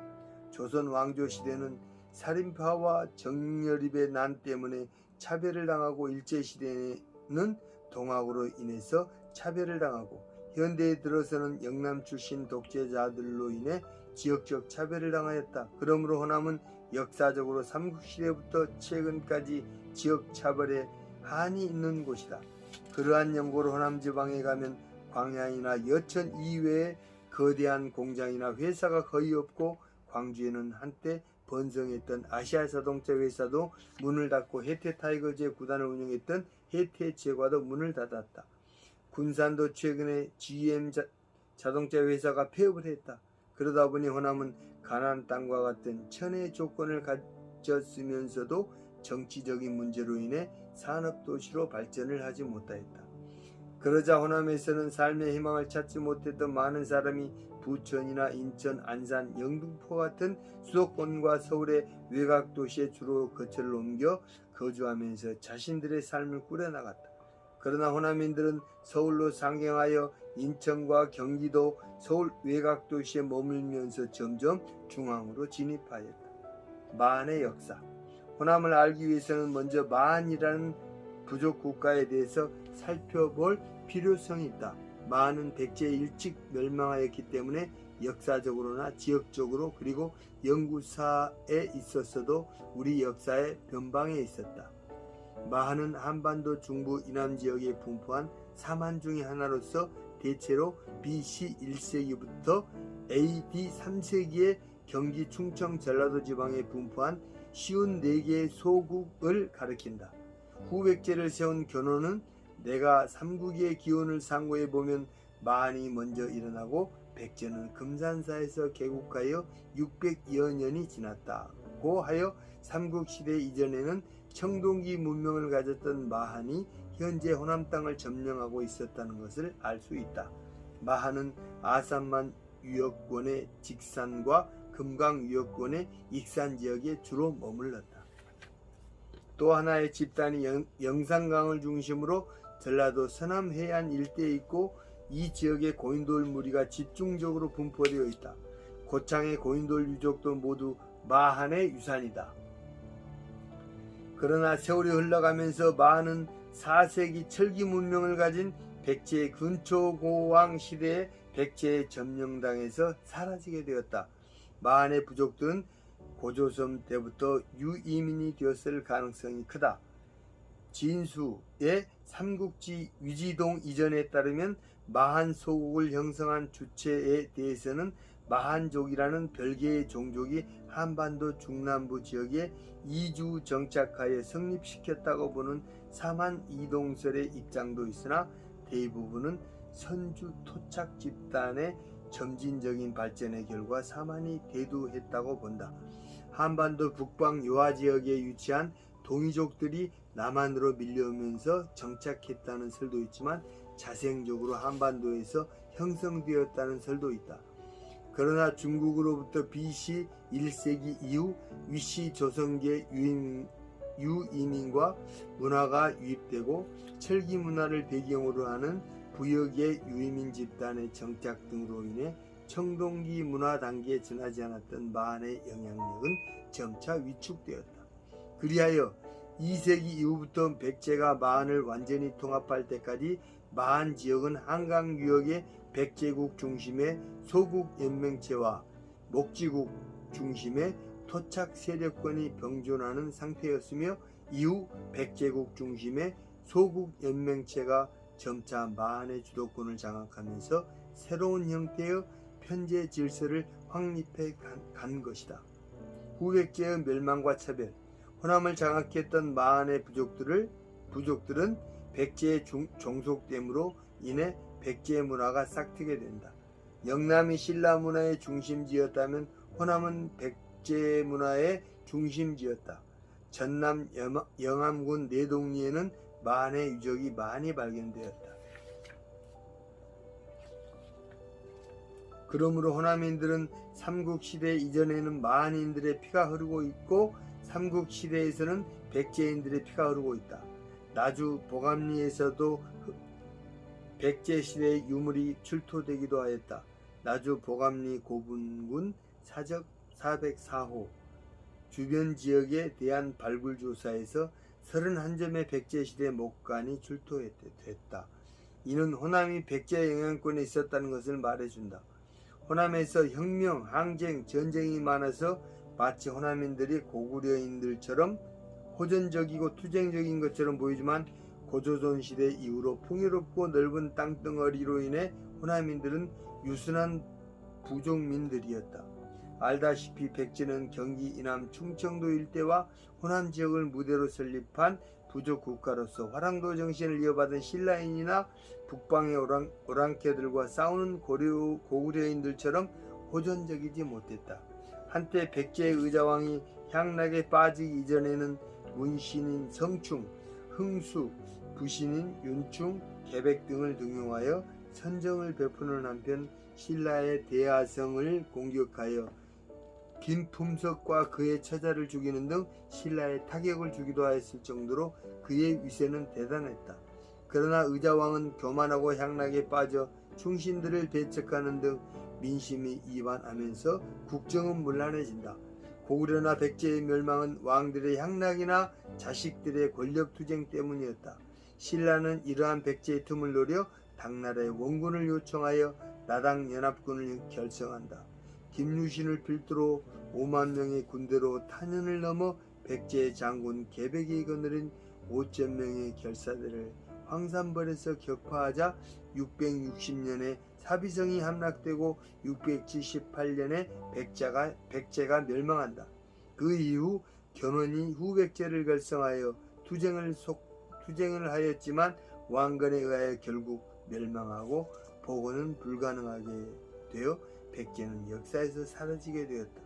조선 왕조 시대는 살인파와 정열입의 난 때문에 차별을 당하고 일제시대는 동학으로 인해서 차별을 당하고 현대에 들어서는 영남 출신 독재자들로 인해 지역적 차별을 당하였다. 그러므로 호남은 역사적으로 삼국시대부터 최근까지 지역 차별에 한이 있는 곳이다. 그러한 연고로 호남 지방에 가면 광양이나 여천 이외에 거대한 공장이나 회사가 거의 없고 광주에는 한때 번성했던 아시아 자동차 회사도 문을 닫고 혜태타이거즈의 구단을 운영했던 혜태제과도 문을 닫았다. 군산도 최근에 GM 자동차 회사가 폐업을 했다. 그러다 보니 호남은 가나안 땅과 같은 천혜의 조건을 가졌으면서도 정치적인 문제로 인해 산업도시로 발전을 하지 못하였다. 그러자 호남에서는 삶의 희망을 찾지 못했던 많은 사람이 부천이나 인천, 안산, 영등포 같은 수도권과 서울의 외곽도시에 주로 거처를 옮겨 거주하면서 자신들의 삶을 꾸려나갔다. 그러나 호남인들은 서울로 상경하여 인천과 경기도, 서울 외곽도시에 머물면서 점점 중앙으로 진입하였다. 마한의 역사. 호남을 알기 위해서는 먼저 마한이라는 부족 국가에 대해서 살펴볼 필요성이 있다. 마한은 백제에 일찍 멸망하였기 때문에 역사적으로나 지역적으로 그리고 연구사에 있었어도 우리 역사의 변방에 있었다. 마한은 한반도 중부 이남 지역에 분포한 사만 중의 하나로서 대체로 BC 1세기부터 AD 3세기에 경기 충청 전라도 지방에 분포한 쉬운 4개의 소국을 가리킨다. 후백제를 세운 견훤은 내가 삼국의 기원을 상고해 보면 마한이 먼저 일어나고 백제는 금산사에서 개국하여 600여 년이 지났다고 하여 삼국시대 이전에는 청동기 문명을 가졌던 마한이 현재 호남 땅을 점령하고 있었다는 것을 알 수 있다. 마한은 아산만 유역권의 직산과 금강 유역권의 익산 지역에 주로 머물렀다. 또 하나의 집단이 영산강을 중심으로 전라도 서남 해안 일대에 있고 이 지역에 고인돌 무리가 집중적으로 분포되어 있다. 고창의 고인돌 유적도 모두 마한의 유산이다. 그러나 세월이 흘러가면서 마한은 4세기 철기 문명을 가진 백제의 근초고왕 시대에 백제에 점령당해서 사라지게 되었다. 마한의 부족들은 고조선 때부터 유이민이 되었을 가능성이 크다. 진수의 삼국지 위지동 이전에 따르면 마한 소국을 형성한 주체에 대해서는 마한족이라는 별개의 종족이 한반도 중남부 지역에 이주 정착하여 성립시켰다고 보는 사만 이동설의 입장도 있으나 대부분은 선주 토착 집단의 점진적인 발전의 결과 사만이 대두했다고 본다. 한반도 북방 요하 지역에 위치한 동이족들이 남한으로 밀려오면서 정착했다는 설도 있지만 자생적으로 한반도에서 형성되었다는 설도 있다. 그러나 중국으로부터 BC 1세기 이후 위시 조선계 유이민과 문화가 유입되고 철기 문화를 배경으로 하는 부역의 유이민 집단의 정착 등으로 인해 청동기 문화 단계에 전하지 않았던 마한의 영향력은 점차 위축되었다. 그리하여 2세기 이후부터 백제가 마한을 완전히 통합할 때까지 마한 지역은 한강 유역의 백제국 중심의 소국 연맹체와 목지국 중심의 토착 세력권이 병존하는 상태였으며 이후 백제국 중심의 소국 연맹체가 점차 마한의 주도권을 장악하면서 새로운 형태의 편제 질서를 확립해 간 것이다. 후백제의 멸망과 차별, 호남을 장악했던 마한의 부족들은 백제의 종속됨으로 인해 백제 문화가 싹트게 된다. 영남이 신라 문화의 중심지였다면 호남은 백제 문화의 중심지였다. 전남 영암군 내동리에는 마한의 유적이 많이 발견되었다. 그러므로 호남인들은 삼국시대 이전에는 마한인들의 피가 흐르고 있고 삼국시대에서는 백제인들의 피가 흐르고 있다. 나주 보감리에서도 백제시대의 유물이 출토되기도 하였다. 나주 보감리 고분군 사적 404호 주변 지역에 대한 발굴조사에서 31점의 백제시대 목관이 출토됐다. 이는 호남이 백제 영향권에 있었다는 것을 말해준다. 호남에서 혁명, 항쟁, 전쟁이 많아서 마치 호남인들이 고구려인들처럼 호전적이고 투쟁적인 것처럼 보이지만 고조선 시대 이후로 풍요롭고 넓은 땅덩어리로 인해 호남인들은 유순한 부족민들이었다. 알다시피 백제는 경기 이남 충청도 일대와 호남 지역을 무대로 설립한 부족 국가로서 화랑도 정신을 이어받은 신라인이나 북방의 오랑캐들과 싸우는 고구려인들처럼 호전적이지 못했다. 한때 백제의 의자왕이 향락에 빠지기 이전에는 문신인 성충, 흥수, 부신인 윤충, 계백 등을 등용하여 선정을 베푸는 한편 신라의 대하성을 공격하여 김품석과 그의 처자를 죽이는 등 신라에 타격을 주기도 하였을 정도로 그의 위세는 대단했다. 그러나 의자왕은 교만하고 향락에 빠져 충신들을 배척하는 등 민심이 이반하면서 국정은 문란해진다. 고구려나 백제의 멸망은 왕들의 향락이나 자식들의 권력투쟁 때문이었다. 신라는 이러한 백제의 틈을 노려 당나라의 원군을 요청하여 나당 연합군을 결성한다. 김유신을 필두로 5만 명의 군대로 탄현을 넘어 백제의 장군 계백이 거느린 5천 명의 결사대를 황산벌에서 격파하자 660년에 사비성이 함락되고 678년에 백제가 멸망한다. 그 이후 견훤이 후백제를 결성하여 투쟁을 하였지만 왕건에 의하여 결국 멸망하고 복원은 불가능하게 되어 백제는 역사에서 사라지게 되었다.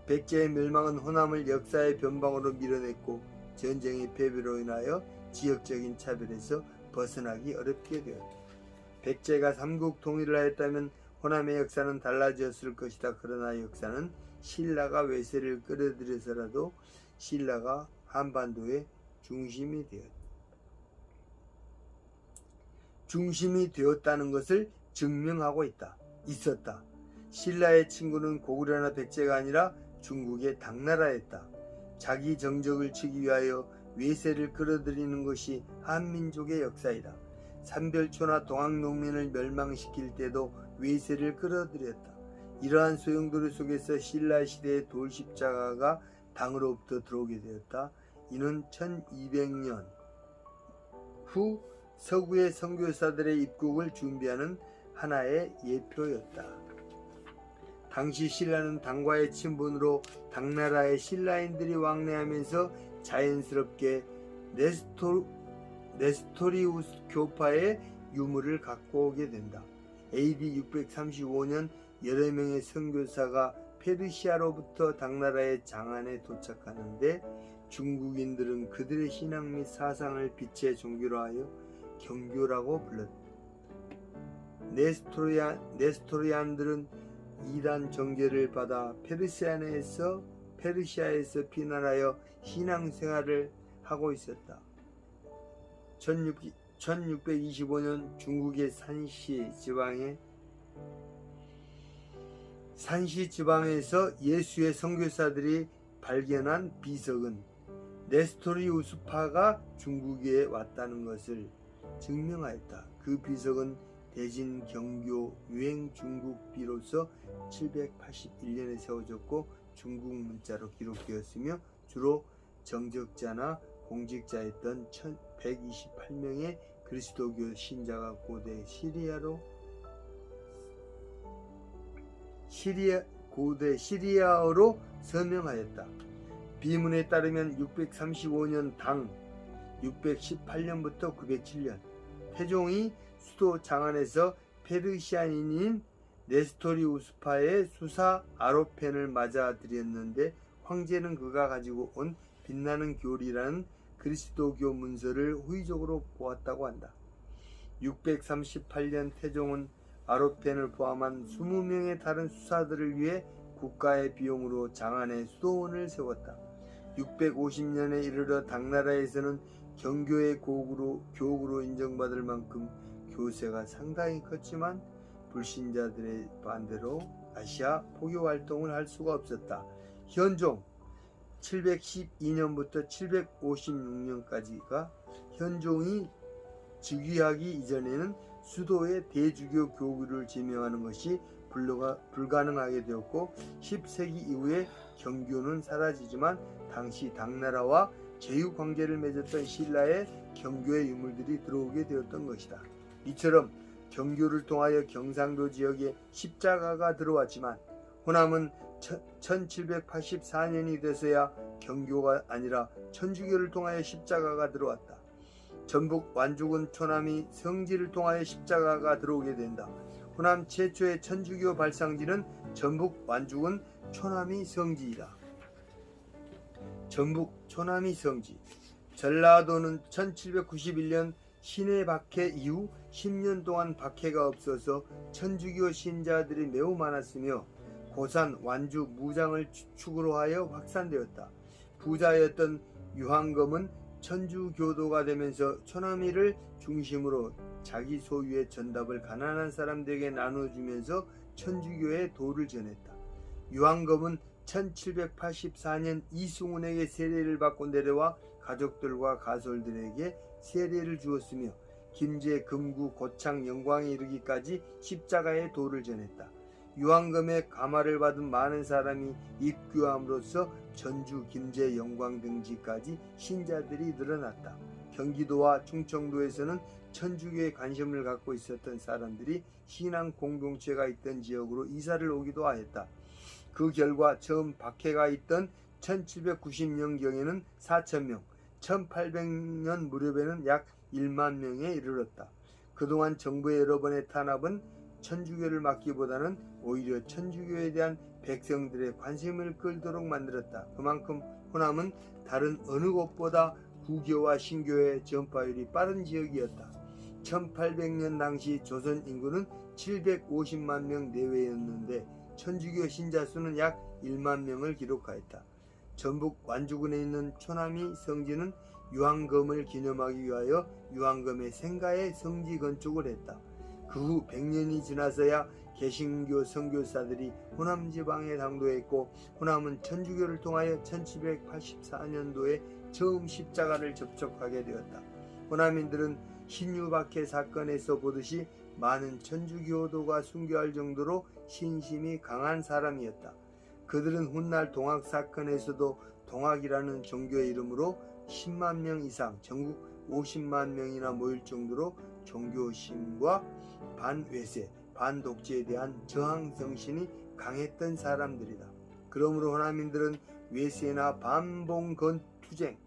백제의 멸망은 호남을 역사의 변방으로 밀어냈고 전쟁의 패배로 인하여 지역적인 차별에서 벗어나기 어렵게 되었다. 백제가 삼국 통일을 하였다면 호남의 역사는 달라졌을 것이다. 그러나 역사는 신라가 외세를 끌어들여서라도 신라가 한반도의 중심이 되었다는 것을 증명하고 있었다. 신라의 친구는 고구려나 백제가 아니라 중국의 당나라였다. 자기 정적을 치기 위하여 외세를 끌어들이는 것이 한민족의 역사이다. 삼별초나 동학농민을 멸망시킬 때도 외세를 끌어들였다. 이러한 소용돌이 속에서 신라시대의 돌십자가가 당으로부터 들어오게 되었다. 이는 1200년 후 서구의 선교사들의 입국을 준비하는 하나의 예표였다. 당시 신라는 당과의 친분으로 당나라의 신라인들이 왕래하면서 자연스럽게 네스토리우스 교파의 유물을 갖고 오게 된다. AD 635년 여러 명의 선교사가 페르시아로부터 당나라의 장안에 도착하는데 중국인들은 그들의 신앙 및 사상을 빛의 종교로 하여 경교라고 불렀다. 네스토리안들은 이단 정죄를 받아 페르시아에서 피난하여 신앙생활을 하고 있었다. 1625년 중국의 산시 지방에서 예수의 선교사들이 발견한 비석은 네스토리우스파가 중국에 왔다는 것을 증명하였다. 그 비석은 대진 경교 유행 중국비로서 781년에 세워졌고 중국 문자로 기록되었으며 주로 정적자나 공직자였던 1128명의 그리스도교 신자가 고대 시리아어로 서명하였다. 비문에 따르면 635년 당 618년부터 907년 태종이 수도 장안에서 페르시아인인 네스토리우스파의 수사 아로펜을 맞아들였는데 황제는 그가 가지고 온 빛나는 교리라는 그리스도교 문서를 호의적으로 보았다고 한다. 638년 태종은 아로펜을 포함한 20명의 다른 수사들을 위해 국가의 비용으로 장안에 수도원을 세웠다. 650년에 이르러 당나라에서는 경교의 교구로 인정받을 만큼 교세가 상당히 컸지만 불신자들의 반대로 아시아 포교 활동을 할 수가 없었다. 현종 712년부터 756년까지가 현종이 즉위하기 이전에는 수도에 대주교 교구를 지명하는 것이 불가능하게 되었고 10세기 이후에 경교는 사라지지만 당시 당나라와 제휴 관계를 맺었던 신라의 경교의 유물들이 들어오게 되었던 것이다. 이처럼 경교를 통하여 경상도 지역에 십자가가 들어왔지만 호남은 1784년이 돼서야 경교가 아니라 천주교를 통하여 십자가가 들어왔다. 전북 완주군 초남이 성지를 통하여 십자가가 들어오게 된다. 호남 최초의 천주교 발상지는 전북 완주군 초남이 성지이다. 전북 초남이 성지. 전라도는 1791년 신해 박해 이후 10년 동안 박해가 없어서 천주교 신자들이 매우 많았으며 고산 완주 무장을 축으로 하여 확산되었다. 부자였던 유한검은 천주교도가 되면서 초남이를 중심으로 자기 소유의 전답을 가난한 사람들에게 나눠주면서 천주교의 도를 전했다. 유한검은 1784년 이승훈에게 세례를 받고 내려와 가족들과 가솔들에게 세례를 주었으며 김제, 금구, 고창, 영광에 이르기까지 십자가의 도를 전했다. 유한검의 감화를 받은 많은 사람이 입교함으로써 전주, 김제, 영광 등지까지 신자들이 늘어났다. 경기도와 충청도에서는 천주교에 관심을 갖고 있었던 사람들이 신앙 공동체가 있던 지역으로 이사를 오기도 하였다. 그 결과 처음 박해가 있던 1790년경에는 4,000명, 1800년 무렵에는 약 1만 명에 이르렀다. 그동안 정부의 여러 번의 탄압은 천주교를 막기보다는 오히려 천주교에 대한 백성들의 관심을 끌도록 만들었다. 그만큼 호남은 다른 어느 곳보다 구교와 신교의 전파율이 빠른 지역이었다. 1800년 당시 조선 인구는 750만 명 내외였는데 천주교 신자 수는 약 1만 명을 기록하였다. 전북 완주군에 있는 초남이 성지는 유황검을 기념하기 위하여 유황검의 생가에 성지 건축을 했다. 그 후 100년이 지나서야 개신교 선교사들이 호남 지방에 당도했고, 호남은 천주교를 통하여 1784년도에 처음 십자가를 접촉하게 되었다. 호남인들은 신유박해 사건에서 보듯이 많은 천주교도가 순교할 정도로 신심이 강한 사람이었다. 그들은 훗날 동학 사건에서도 동학이라는 종교의 이름으로 10만 명 이상, 전국 50만 명이나 모일 정도로 종교심과 반외세, 반독재에 대한 저항 정신이 강했던 사람들이다. 그러므로 호남인들은 외세나 반봉건투쟁,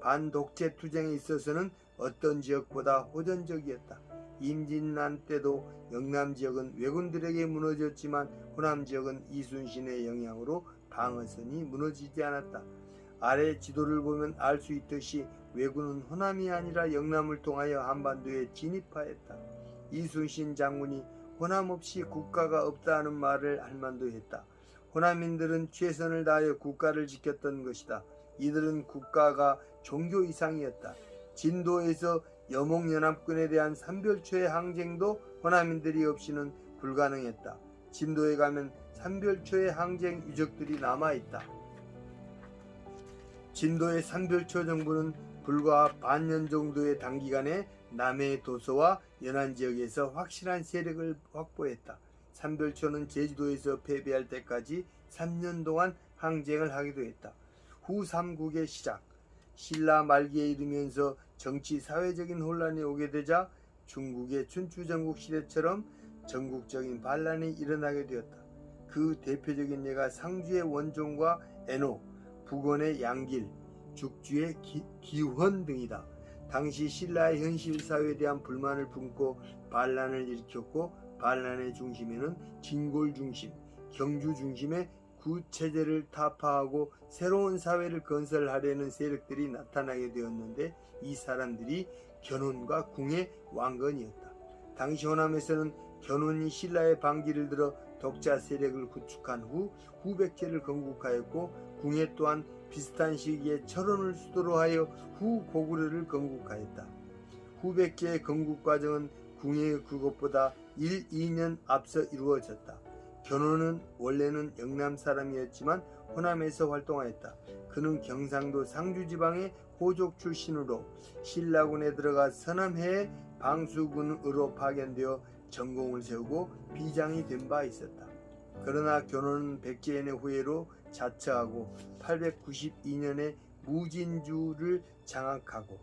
반독재 투쟁에 있어서는 어떤 지역보다 호전적이었다. 임진란 때도 영남 지역은 왜군들에게 무너졌지만 호남 지역은 이순신의 영향으로 방어선이 무너지지 않았다. 아래 지도를 보면 알 수 있듯이 왜군은 호남이 아니라 영남을 통하여 한반도에 진입하였다. 이순신 장군이 호남 없이 국가가 없다는 말을 할 만도 했다. 호남인들은 최선을 다하여 국가를 지켰던 것이다. 이들은 국가가 종교 이상이었다. 진도에서 여몽연합군에 대한 삼별초의 항쟁도 호남인들이 없이는 불가능했다. 진도에 가면 삼별초의 항쟁 유적들이 남아있다. 진도의 삼별초 정부는 불과 반년 정도의 단기간에 남해 도서와 연안 지역에서 확실한 세력을 확보했다. 삼별초는 제주도에서 패배할 때까지 3년 동안 항쟁을 하기도 했다. 후 삼국의 시작, 신라 말기에 이르면서 정치 사회적인 혼란이 오게 되자 중국의 춘추전국 시대처럼 전국적인 반란이 일어나게 되었다. 그 대표적인 예가 상주의 원종과 애노, 북원의 양길, 죽주의 기원 등이다. 당시 신라의 현실 사회에 대한 불만을 품고 반란을 일으켰고, 반란의 중심에는 진골 중심, 경주 중심의 구체제를 타파하고 새로운 사회를 건설하려는 세력들이 나타나게 되었는데, 이 사람들이 견훤과 궁의 왕건이었다. 당시 호남에서는 견훤이 신라의 반기를 들어 독자 세력을 구축한 후 후백제를 건국하였고, 궁예 또한 비슷한 시기에 철원을 수도로 하여 후 고구려를 건국하였다. 후백제의 건국 과정은 궁예의 그것보다 1, 2년 앞서 이루어졌다. 견훤은 원래는 영남 사람이었지만 호남에서 활동하였다. 그는 경상도 상주지방의 호족 출신으로 신라군에 들어가 서남해의 방수군으로 파견되어 전공을 세우고 비장이 된 바 있었다. 그러나 견훤은 백제인의 후예로 자처하고 892년에 무진주를 장악하고,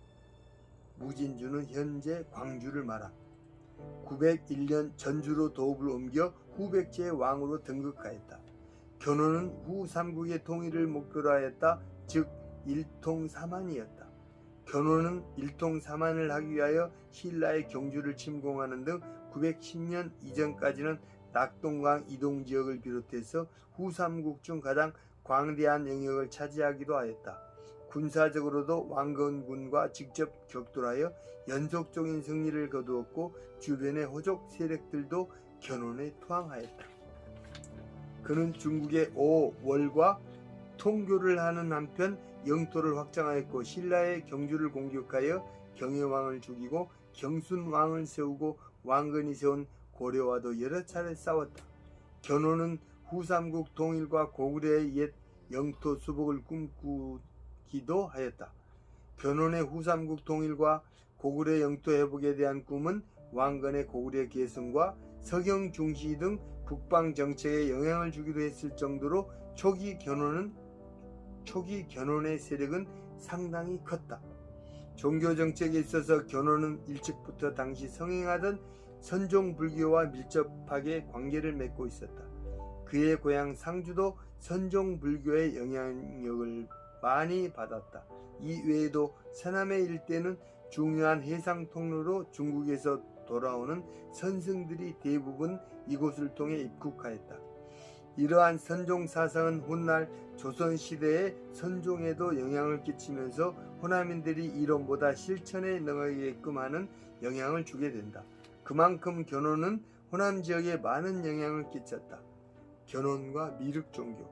무진주는 현재 광주를 말함, 901년 전주로 도읍을 옮겨 후백제의 왕으로 등극하였다. 견훤은 후 삼국의 통일을 목표로 하였다. 즉 일통사만이었다. 견훤은 일통사만을 하기 위하여 신라의 경주를 침공하는 등 910년 이전까지는 낙동강 이동 지역을 비롯해서 후 삼국 중 가장 광대한 영역을 차지하기도 하였다. 군사적으로도 왕건군과 직접 격돌하여 연속적인 승리를 거두었고, 주변의 호족 세력들도 견훤에 투항하였다. 그는 중국의 오월과 통교를 하는 한편 영토를 확장하였고, 신라의 경주를 공격하여 경혜왕을 죽이고 경순왕을 세우고 왕건이 세운 고려와도 여러 차례 싸웠다. 견훤은 후삼국 통일과 고구려의 옛 영토 수복을 꿈꾸기도 하였다. 견훤의 후삼국 통일과 고구려 영토 회복에 대한 꿈은 왕건의 고구려 계승과 서경 중시 등 북방 정책에 영향을 주기도 했을 정도로 초기 견훤의 세력은 상당히 컸다. 종교 정책에 있어서 견훤은 일찍부터 당시 성행하던 선종불교와 밀접하게 관계를 맺고 있었다. 그의 고향 상주도 선종불교의 영향력을 많이 받았다. 이 외에도 서남해 일대는 중요한 해상 통로로 중국에서 돌아오는 선승들이 대부분 이곳을 통해 입국하였다. 이러한 선종 사상은 훗날 조선시대의 선종에도 영향을 끼치면서 호남인들이 이론보다 실천에 능하게끔 하는 영향을 주게 된다. 그만큼 견훤은 호남 지역에 많은 영향을 끼쳤다. 견훤과 미륵 종교.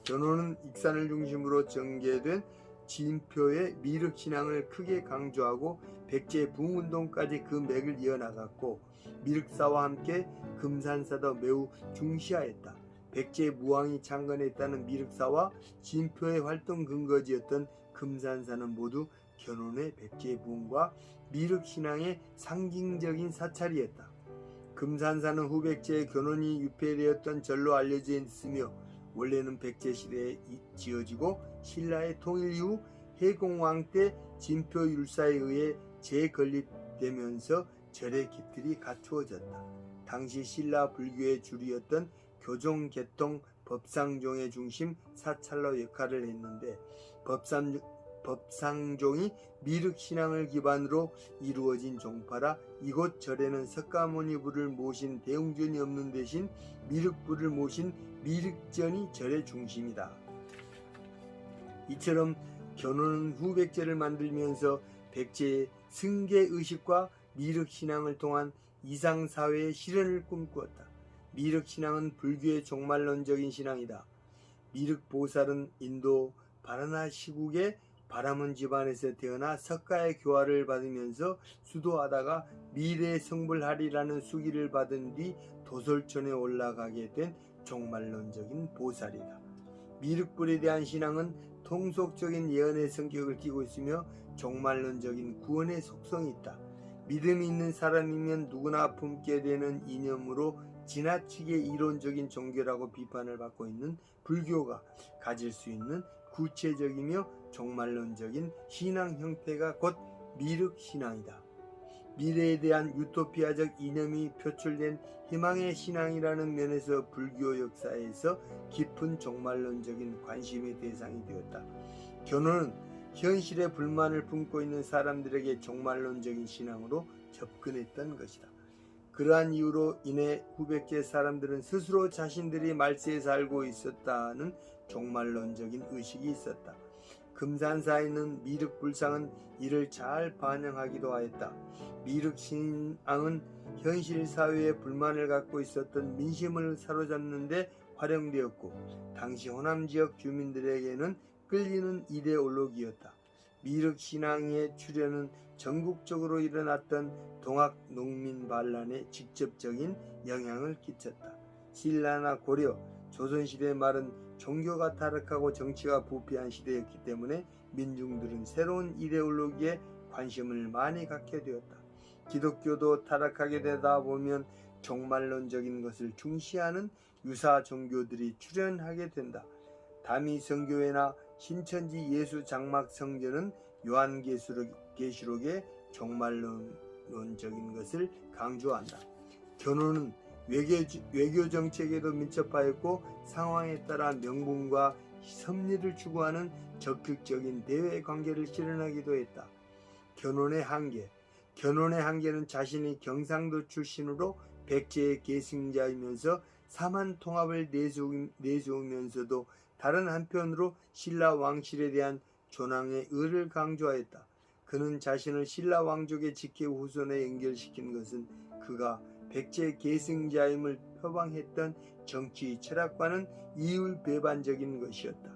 견훤은 익산을 중심으로 전개된 진표의 미륵 신앙을 크게 강조하고 백제 부흥운동까지 그 맥을 이어나갔고, 미륵사와 함께 금산사도 매우 중시하였다. 백제 무왕이 창건했다는 미륵사와 진표의 활동 근거지였던 금산사는 모두 견훤의 백제 부흥과 미륵 신앙의 상징적인 사찰이었다. 금산사는 후백제의 견훤이 유폐되었던 절로 알려져 있으며, 원래는 백제 시대에 지어지고 신라의 통일 이후 해공왕 때 진표 율사에 의해 재건립되면서 절의 깃들이 갖추어졌다. 당시 신라 불교의 주류였던 교종, 개통, 법상종의 중심 사찰로 역할을 했는데, 법상종이 미륵 신앙을 기반으로 이루어진 종파라 이곳 절에는 석가모니불을 모신 대웅전이 없는 대신 미륵불을 모신 미륵전이 절의 중심이다. 이처럼 견훤은 후백제를 만들면서 백제의 승계의식과 미륵신앙을 통한 이상사회의 실현을 꿈꾸었다. 미륵신앙은 불교의 종말론적인 신앙이다. 미륵보살은 인도 바라나시국의 바라문 집안에서 태어나 석가의 교화를 받으면서 수도하다가 미래 성불하리라는 수기를 받은 뒤 도솔천에 올라가게 된 종말론적인 보살이다. 미륵불에 대한 신앙은 통속적인 예언의 성격을 띠고 있으며 종말론적인 구원의 속성이 있다. 믿음이 있는 사람이면 누구나 품게 되는 이념으로 지나치게 이론적인 종교라고 비판을 받고 있는 불교가 가질 수 있는 구체적이며 종말론적인 신앙 형태가 곧 미륵신앙이다. 미래에 대한 유토피아적 이념이 표출된 희망의 신앙이라는 면에서 불교 역사에서 깊은 종말론적인 관심의 대상이 되었다. 견훤은 현실에 불만을 품고 있는 사람들에게 종말론적인 신앙으로 접근했던 것이다. 그러한 이유로 인해 후백제 사람들은 스스로 자신들이 말세에 살고 있었다는 종말론적인 의식이 있었다. 금산사에 있는 미륵불상은 이를 잘 반영하기도 하였다. 미륵신앙은 현실 사회에 불만을 갖고 있었던 민심을 사로잡는 데 활용되었고, 당시 호남지역 주민들에게는 끌리는 이데올로기였다. 미륵신앙의 출현은 전국적으로 일어났던 동학농민 반란에 직접적인 영향을 끼쳤다. 신라나 고려, 조선시대 말은 종교가 타락하고 정치가 부패한 시대였기 때문에 민중들은 새로운 이데올로기에 관심을 많이 갖게 되었다. 기독교도 타락하게 되다 보면 종말론적인 것을 중시하는 유사 종교들이 출현하게 된다. 다미성교회나 신천지 예수장막성전은 요한계시록의 종말론적인 것을 강조한다. 견훤은 외교 정책에도 민첩하였고, 상황에 따라 명분과 섭리를 추구하는 적극적인 대외 관계를 실현하기도 했다. 견훤의 한계는 자신이 경상도 출신으로 백제의 계승자이면서 사만 통합을 내세우면서도 다른 한편으로 신라 왕실에 대한 존왕의 의를 강조하였다. 그는 자신을 신라 왕족의 직계 후손에 연결시킨 것은 그가 백제 계승자임을 표방했던 정치 철학과는 이율배반적인 것이었다.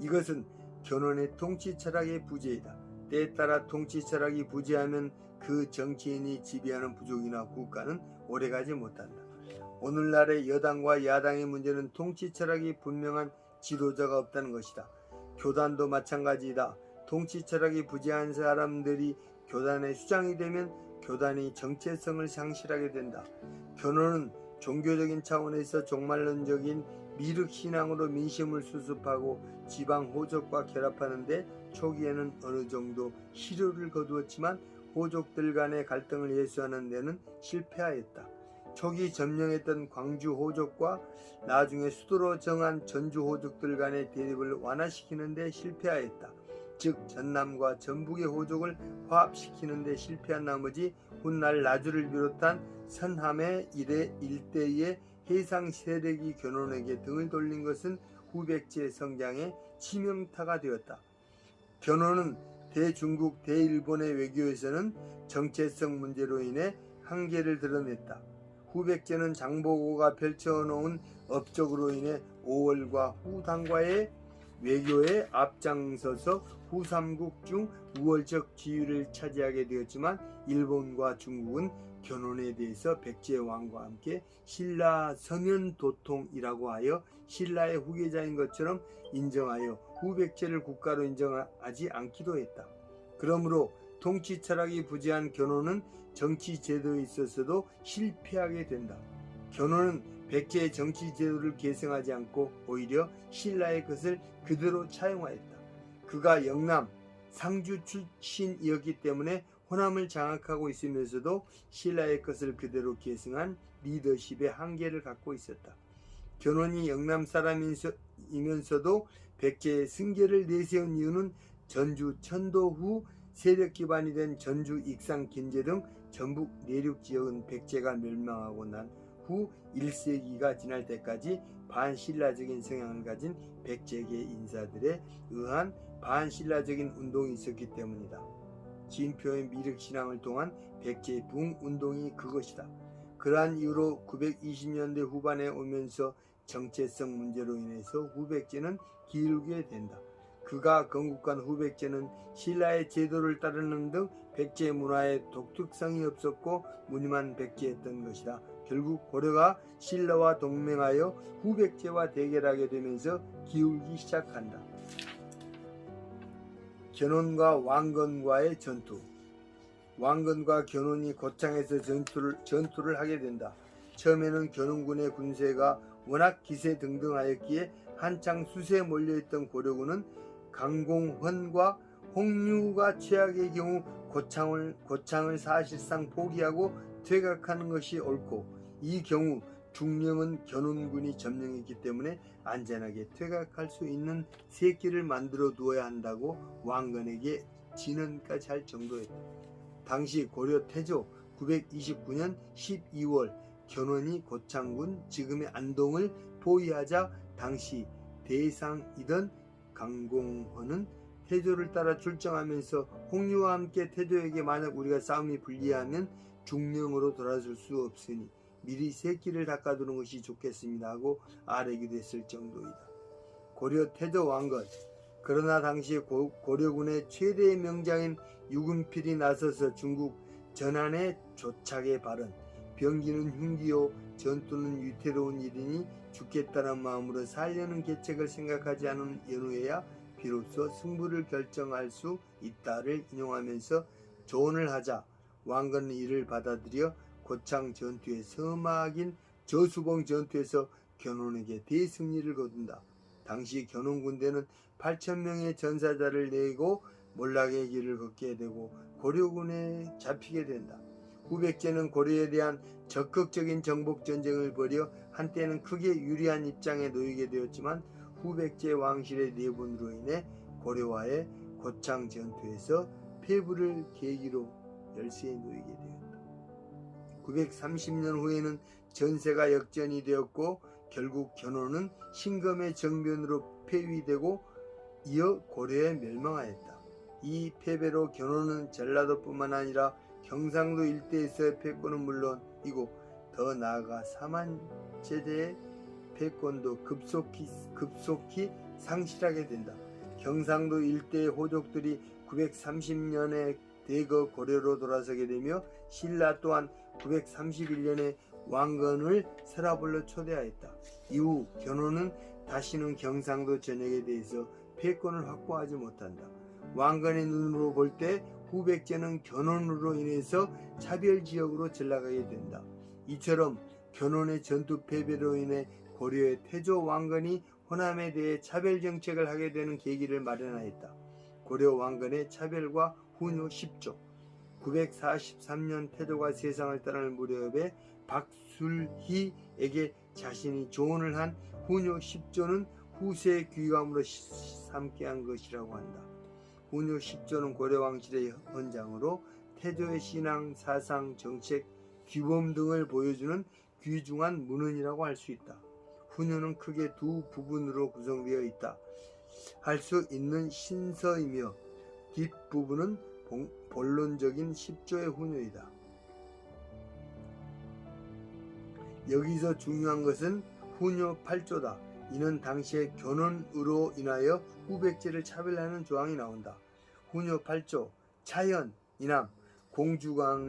이것은 견훤의 통치 철학의 부재이다. 때에 따라 통치 철학이 부재하면 그 정치인이 지배하는 부족이나 국가는 오래가지 못한다. 오늘날의 여당과 야당의 문제는 통치 철학이 분명한 지도자가 없다는 것이다. 교단도 마찬가지이다. 통치 철학이 부재한 사람들이 교단의 수장이 되면 교단이 정체성을 상실하게 된다. 견훤은 종교적인 차원에서 종말론적인 미륵신앙으로 민심을 수습하고 지방 호족과 결합하는데 초기에는 어느 정도 실효를 거두었지만 호족들 간의 갈등을 해소하는 데는 실패하였다. 초기 점령했던 광주 호족과 나중에 수도로 정한 전주 호족들 간의 대립을 완화시키는 데 실패하였다. 즉 전남과 전북의 호족을 화합시키는 데 실패한 나머지 훗날 나주를 비롯한 선함의 일대의 해상 세력이 견훤에게 등을 돌린 것은 후백제 성장의 치명타가 되었다. 견훤은 대중국, 대일본의 외교에서는 정체성 문제로 인해 한계를 드러냈다. 후백제는 장보고가 펼쳐놓은 업적으로 인해 5월과 후당과의 외교에 앞장서서 후삼국 중 우월적 지위를 차지하게 되었지만 일본과 중국은 견훤에 대해서 백제 왕과 함께 신라 서면 도통이라고 하여 신라의 후계자인 것처럼 인정하여 후백제를 국가로 인정하지 않기도 했다. 그러므로 통치 철학이 부재한 견훤은 정치 제도에 있어서도 실패하게 된다. 견훤은 백제의 정치 제도를 계승하지 않고 오히려 신라의 것을 그대로 차용하였다. 그가 영남, 상주 출신이었기 때문에 호남을 장악하고 있으면서도 신라의 것을 그대로 계승한 리더십의 한계를 갖고 있었다. 견훤이 영남 사람이면서도 백제의 승계를 내세운 이유는 전주 천도 후 세력 기반이 된 전주, 익산, 긴제 등 전북 내륙 지역은 백제가 멸망하고 난 후 1세기가 지날 때까지 반신라적인 성향을 가진 백제계 인사들에 의한 반신라적인 운동이 있었기 때문이다. 진표의 미륵신앙을 통한 백제 붕운동이 그것이다. 그러한 이유로 920년대 후반에 오면서 정체성 문제로 인해서 후백제는 기울게 된다. 그가 건국한 후백제는 신라의 제도를 따르는 등 백제 문화에 독특성이 없었고 무늬만 백제였던 것이다. 결국 고려가 신라와 동맹하여 후백제와 대결하게 되면서 기울기 시작한다. 견훤과 왕건과의 전투. 왕건과 견훤이 고창에서 전투를 하게 된다. 처음에는 견훤군의 군세가 워낙 기세등등하였기에 한창 수세에 몰려있던 고려군은 강공헌과 홍류가 최악의 경우 고창을 사실상 포기하고 퇴각하는 것이 옳고, 이 경우 중령은 견훤군이 점령했기 때문에 안전하게 퇴각할 수 있는 새끼를 만들어 두어야 한다고 왕건에게 진언까지 할 정도였다. 당시 고려 태조 929년 12월 견훤이 고창군 지금의 안동을 포위하자 당시 대상이던 강공헌은 태조를 따라 출정하면서 홍류와 함께 태조에게 만약 우리가 싸움이 불리하면 중령으로 돌아설 수 없으니 미리 새끼를 닦아두는 것이 좋겠습니다 하고 아뢰기도 했을 정도이다. 고려 태조 왕건. 그러나 당시 고려군의 최대의 명장인 유금필이 나서서 중국 전한의 조착의 발언, 병기는 흉기요 전투는 위태로운 일이니 죽겠다는 마음으로 살려는 계책을 생각하지 않은 연후에야 비로소 승부를 결정할 수 있다를 인용하면서 조언을 하자 왕건은 이를 받아들여 고창 전투의 서막인 저수봉 전투에서 견훤에게 대승리를 거둔다. 당시 견훤 군대는 8,000명의 전사자를 내고 몰락의 길을 걷게 되고 고려군에 잡히게 된다. 후백제는 고려에 대한 적극적인 정복 전쟁을 벌여 한때는 크게 유리한 입장에 놓이게 되었지만 후백제 왕실의 내분으로 인해 고려와의 고창 전투에서 패부를 계기로 열세에 놓이게 되었다. 930년 후에는 전세가 역전이 되었고 결국 견훤은 신검의 정변으로 폐위되고 이어 고려에 멸망하였다. 이 패배로 견훤은 전라도뿐만 아니라 경상도 일대에서의 패권은 물론이고 더 나아가 사만제대의 패권도 급속히 상실하게 된다. 경상도 일대의 호족들이 930년에 대거 고려로 돌아서게 되며 신라 또한 931년에 왕건을 서라벌로 초대하였다. 이후 견훤은 다시는 경상도 전역에 대해서 패권을 확보하지 못한다. 왕건의 눈으로 볼 때 후백제는 견훤으로 인해서 차별지역으로 전락하게 된다. 이처럼 견훤의 전투 패배로 인해 고려의 태조 왕건이 호남에 대해 차별정책을 하게 되는 계기를 마련하였다. 고려 왕건의 차별과 훈요 10조. 943년 태조가 세상을 떠날 무렵에 박술희에게 자신이 조언을 한 훈요 10조는 후세의 귀감으로 삼게 한 것이라고 한다. 훈요 10조는 고려왕실의 헌장으로 태조의 신앙, 사상, 정책, 규범 등을 보여주는 귀중한 문헌이라고 할 수 있다. 훈요는 크게 두 부분으로 구성되어 있다 할 수 있는 신서이며 뒷부분은 본론적인 10조의 훈요이다. 여기서 중요한 것은 후녀 8조다. 이는 당시의 견혼으로 인하여 후백제를 차별하는 조항이 나온다. 후녀 8조 차연, 이남, 공주강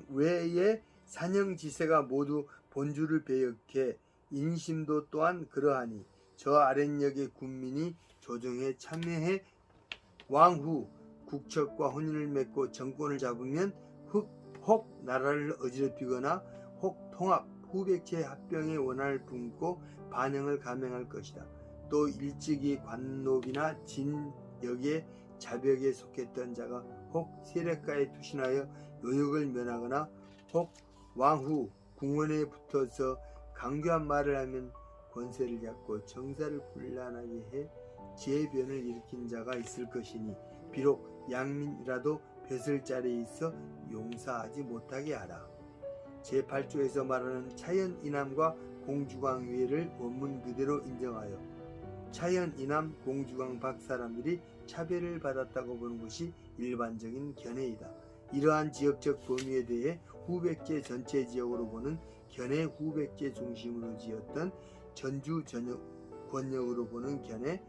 외의 산형지세가 모두 본주를 배역해 인심도 또한 그러하니 저 아랫역의 군민이 조정에 참여해 왕후 국척과 혼인을 맺고 정권을 잡으면 혹 나라를 어지럽히거나 혹 통합 후백제 합병의 원한을 품고 반영을 감행할 것이다. 또 일찍이 관노비나 진역의 자벽에 속했던 자가 혹 세력가에 투신하여 요역을 면하거나 혹 왕후 궁원에 붙어서 강교한 말을 하면 권세를 잡고 정사를 곤란하게 해 재변을 일으킨 자가 있을 것이니 비록 양민이라도 벼슬 자리에 있어 용서하지 못하게 하라. 제8조에서 말하는 차연 이남과 공주강 위를 원문 그대로 인정하여 차연 이남 공주강 밖 사람들이 차별을 받았다고 보는 것이 일반적인 견해이다. 이러한 지역적 범위에 대해 후백제 전체 지역으로 보는 견해, 후백제 중심으로 지었던 전주 권역으로 보는 견해,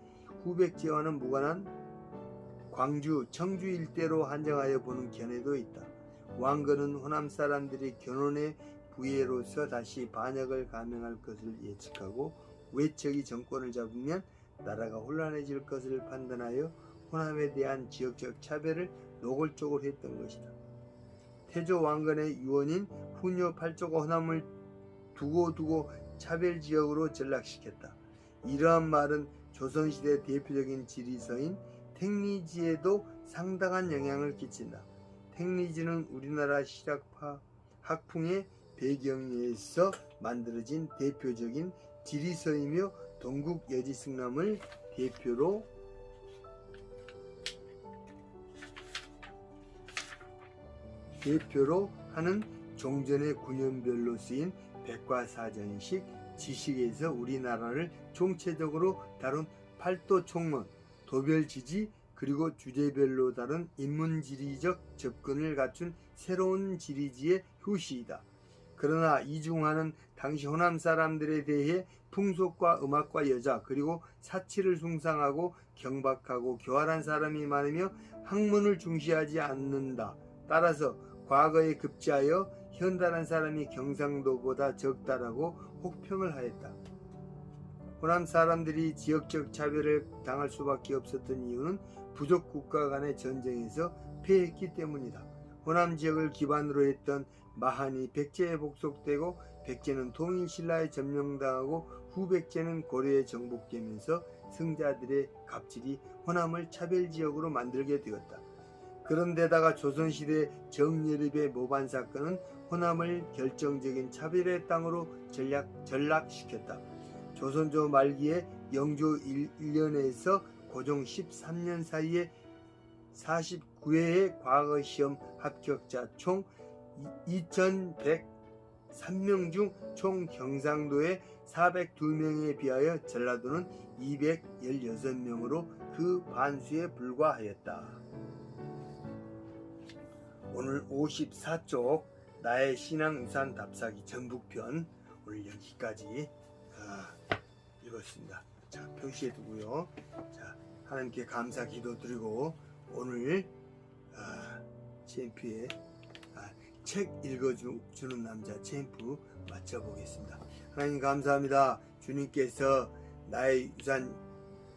후백제와는 무관한 광주, 청주 일대로 한정하여 보는 견해도 있다. 왕건은 호남 사람들이 견혼의 부예로서 다시 반역을 감행할 것을 예측하고 외척이 정권을 잡으면 나라가 혼란해질 것을 판단하여 호남에 대한 지역적 차별을 노골적으로 했던 것이다. 태조 왕건의 유언인 후녀 8조가 호남을 두고 차별지역으로 전락시켰다. 이러한 말은 조선시대 대표적인 지리서인 택리지에도 상당한 영향을 끼친다. 택리지는 우리나라 실학파 학풍의 배경에서 만들어진 대표적인 지리서이며 동국 여지승남을 대표로 하는 종전의 구년별로 쓰인 백과사전식 지식에서 우리나라를 총체적으로 다룬 팔도 총론, 도별지지 그리고 주제별로 다룬 인문지리적 접근을 갖춘 새로운 지리지의 효시이다. 그러나 이 중 하나는 당시 호남 사람들에 대해 풍속과 음악과 여자 그리고 사치를 숭상하고 경박하고 교활한 사람이 많으며 학문을 중시하지 않는다. 따라서 과거에 급제하여 현달한 사람이 경상도보다 적다라고 혹평을 하였다. 호남 사람들이 지역적 차별을 당할 수밖에 없었던 이유는 부족 국가 간의 전쟁에서 패했기 때문이다. 호남 지역을 기반으로 했던 마한이 백제에 복속되고 백제는 통일신라에 점령당하고 후백제는 고려에 정복되면서 승자들의 갑질이 호남을 차별지역으로 만들게 되었다. 그런데다가 조선시대 정여립의 모반 사건은 호남을 결정적인 차별의 땅으로 전락시켰다. 조선조 말기에 영조 1년에서 고종 13년 사이에 49회의 과거시험 합격자 총 2103명 중 총 경상도의 402명에 비하여 전라도는 216명으로 그 반수에 불과하였다. 오늘 54쪽 나의 신앙우산 답사기 전북편 오늘 여기까지 읽었습니다. 자, 표시해 두고요. 자, 하나님께 감사 기도 드리고 오늘 CMP의 책 읽어주는 남자 CMP 마쳐보겠습니다. 하나님 감사합니다. 주님께서 나의 유산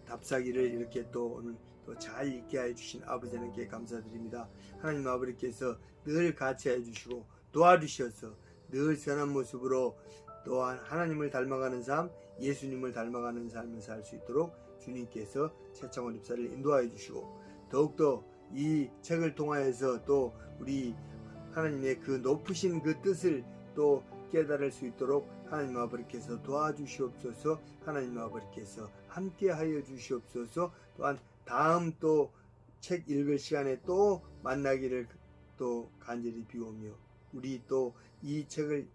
답사기를 이렇게 또 오늘 또 잘 읽게 해주신 아버지 하나님께 감사드립니다. 하나님 아버지께서 늘 같이 해주시고 도와주셔서 늘 선한 모습으로 또한 하나님을 닮아가는 삶, 예수님을 닮아가는 삶을 살 수 있도록 주님께서 최창원 집사를 인도하여 주시고 더욱더 이 책을 통하여서 또 우리 하나님의 그 높으신 그 뜻을 또 깨달을 수 있도록 하나님 아버지께서 도와주시옵소서. 하나님 아버지께서 함께하여 주시옵소서. 또한 다음 또 책 읽을 시간에 또 만나기를 또 간절히 비우며 우리 또 이 책을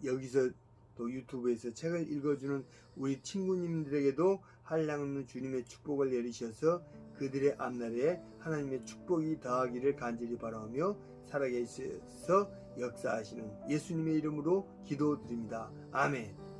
여기서 또 유튜브에서 책을 읽어주는 우리 친구님들에게도 한량없는 주님의 축복을 내리셔서 그들의 앞날에 하나님의 축복이 더하기를 간절히 바라며 살아계셔서 역사하시는 예수님의 이름으로 기도드립니다. 아멘.